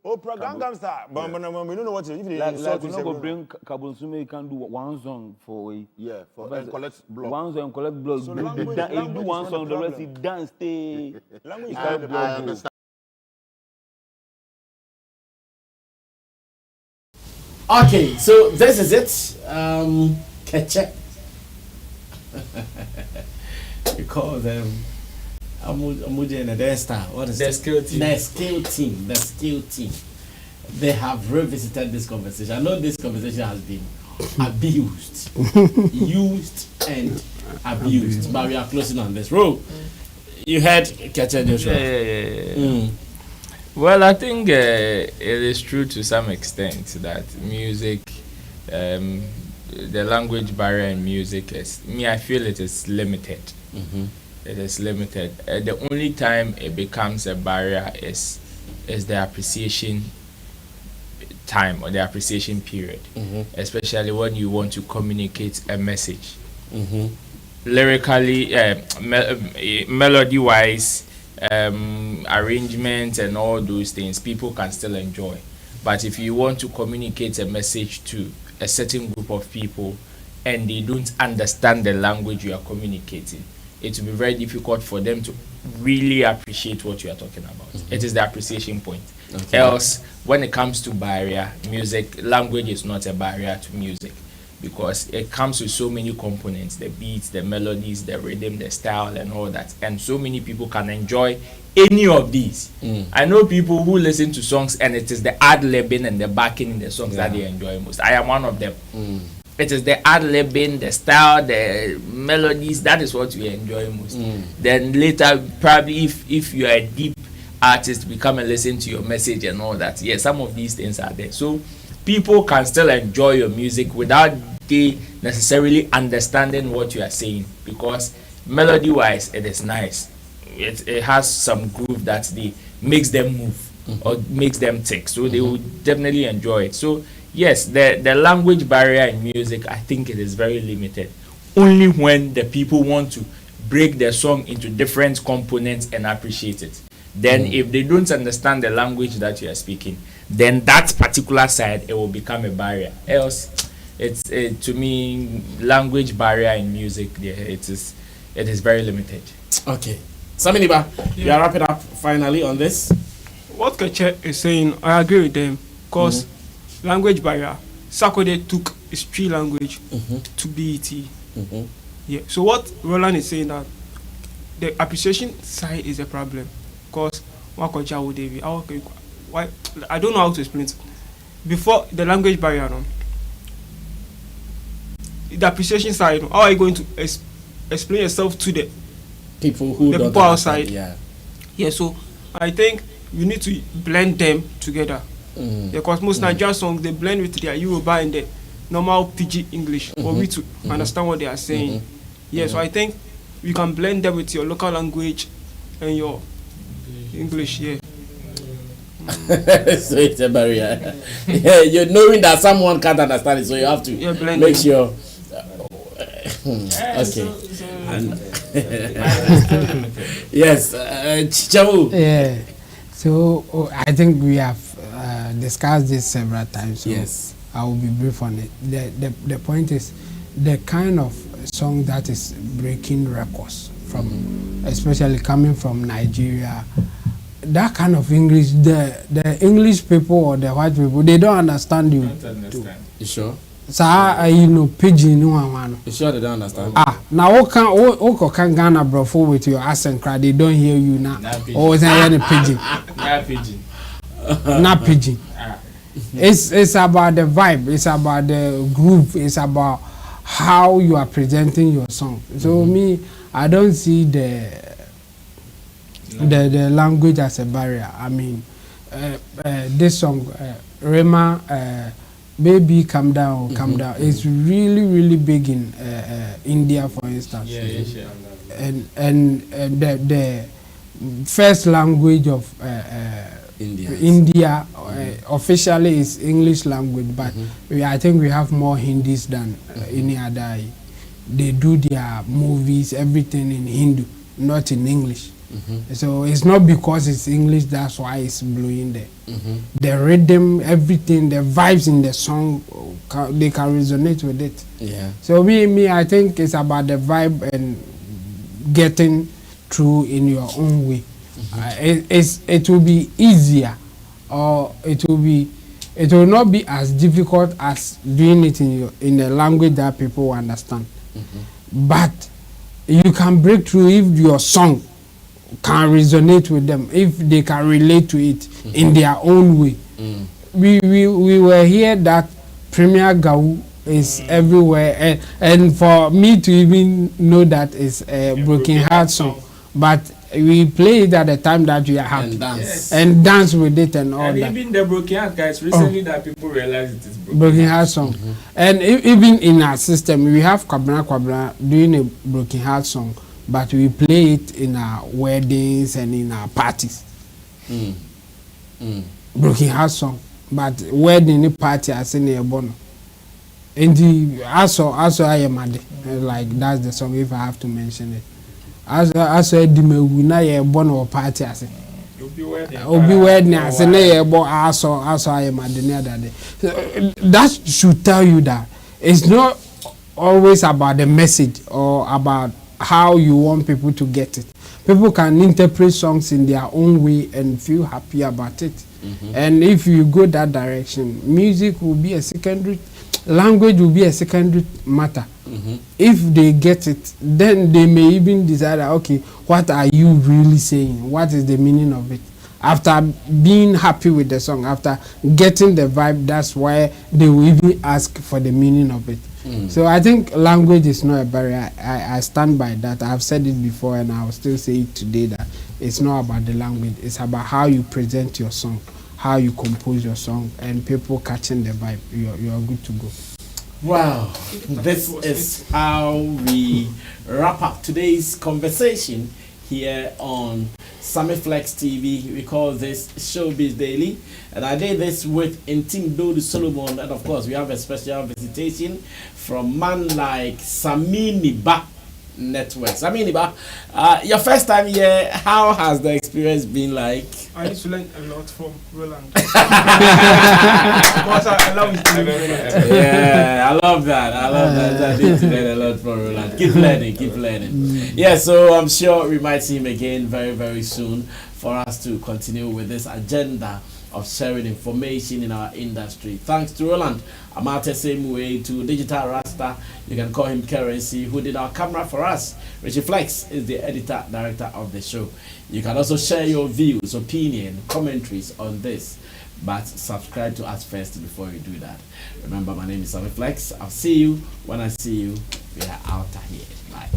Oh, Gangnam Style. But we don't know what it is. Like we go bring Kabunsume, you can do one song for and collect blood. One song collect blood. So do one song, the rest he dance, stay. Language I understand. Okay, so this is it. Keche. We call them Amuja and the Star. What is the skill team? The skill team. They have revisited this conversation. I know this conversation has been abused, used and abused, but we are closing on this. Ro, you heard Keche Joshua? Yeah. Well, I think it is true to some extent that music, the language barrier in music I feel it is limited. It is limited. The only time it becomes a barrier is the appreciation time or the appreciation period, especially when you want to communicate a message. Lyrically, melody-wise, arrangement and all those things, people can still enjoy. But if you want to communicate a message to a certain group of people and they don't understand the language you are communicating, it will be very difficult for them to really appreciate what you are talking about. It is the appreciation point. Else, when it comes to barrier, language is not a barrier to music because it comes with so many components, the beats, the melodies, the rhythm, the style and all that. And so many people can enjoy any of these. I know people who listen to songs and it is the ad-libbing and the backing in the songs that they enjoy most. I am one of them. It is the ad-libbing, the style, the melodies, that is what we enjoy most. Then later, probably if you are a deep artist, we come and listen to your message and all that. Yeah, some of these things are there. So people can still enjoy your music without they necessarily understanding what you are saying, because melody-wise, it is nice. It has some groove that makes them move or makes them tick. So they will definitely enjoy it. So yes, the language barrier in music, I think it is very limited. Only when the people want to break the song into different components and appreciate it. Then if they don't understand the language that you are speaking, then that particular side, it will become a barrier. Else, to me, language barrier in music, yeah, it is very limited. Okay. Sammy Niba, you are wrapping up finally on this. What Keche is saying, I agree with them. Because language barrier, Sarkodie took his tree language to BET. Yeah. So what Roland is saying that the appreciation side is a problem. Because why I don't know how to explain it. Before the language barrier, the appreciation side, how are you going to explain yourself to the people outside? Yeah. So I think you need to blend them together. Because most Nigerian songs, they blend with their Yoruba and the normal PG English for we to understand what they are saying. So I think you can blend them with your local language and your English. So it's a barrier. You're knowing that someone can't understand it, so you have to make sure. Okay. Yes, Chichamu. Yeah. So I think we have discussed this several times. So yes. I will be brief on it. The point is the kind of song that is breaking records from, especially coming from Nigeria. That kind of English, the English people or the white people, they don't understand you. You sure? So pidgin no one. You sure they don't understand? Now can Ghana bro for with your accent cry, they don't hear you now. Or is any pidgin? Not pidgin. Not pidgin. It's about the vibe, it's about the groove, it's about how you are presenting your song. So me, I don't see the language as a barrier. I mean, this song, Rema, Baby Calm Down, Calm Down, it's really big in India, for instance. And the first language of India officially is English language, but I think we have more Hindis than any other. They do their movies, everything in Hindu, not in English. So it's not because it's English that's why it's blowing there. The rhythm, everything, the vibes in the song, they can resonate with it. So me, I think it's about the vibe and getting through in your own way. It will be easier, or it will not be as difficult as doing it in a language that people understand. But you can break through if your song can resonate with them, if they can relate to it in their own way. We were here that Premier Gau is everywhere, and for me to even know that it's a broken heart song, but we play it at the time that we are happy and dance with it and all and that. Even the broken heart guys recently that people realize it is broken heart song. And even in our system, we have Kwabra doing a broken heart song, but we play it in our weddings and in our parties. Broken heart song, but wedding party as in a bono. And the also I am like that's the song if I have to mention it. As the na ye bono party as it. Obi wedding as na ye bo also I am at the other day. That should tell you that it's not always about the message or about how you want people to get it. People can interpret songs in their own way and feel happy about it. And if you go that direction, music will be a secondary, language will be a secondary matter. If they get it, then they may even decide, okay, what are you really saying? What is the meaning of it? After being happy with the song, after getting the vibe, that's why they will even ask for the meaning of it. So I think language is not a barrier. I stand by that. I've said it before and I will still say it today that it's not about the language. It's about how you present your song, how you compose your song, and people catching the vibe. You're good to go. Wow. This is how we wrap up today's conversation here on Sammy Flex TV. We call this Showbiz Daily, and I did this with Intim Dodu Solomon, and of course we have a special visitation from man like Sammy Niba Network. Sammy Niba, your first time here, how has the experience been like? I used to learn a lot from Roland. Because I love his delivery. Yeah, I love that. I need to learn a lot from Roland. Keep learning. Yeah, so I'm sure we might see him again very, very soon for us to continue with this agenda of sharing information in our industry. Thanks to Roland. I'm out the same way to Digital Rasta. You can call him Currency, who did our camera for us. Richie Flex is the director of the show. You can also share your views, opinion, commentaries on this. But subscribe to us first before you do that. Remember, my name is Sammy Flex. I'll see you when I see you. We are out of here. Bye.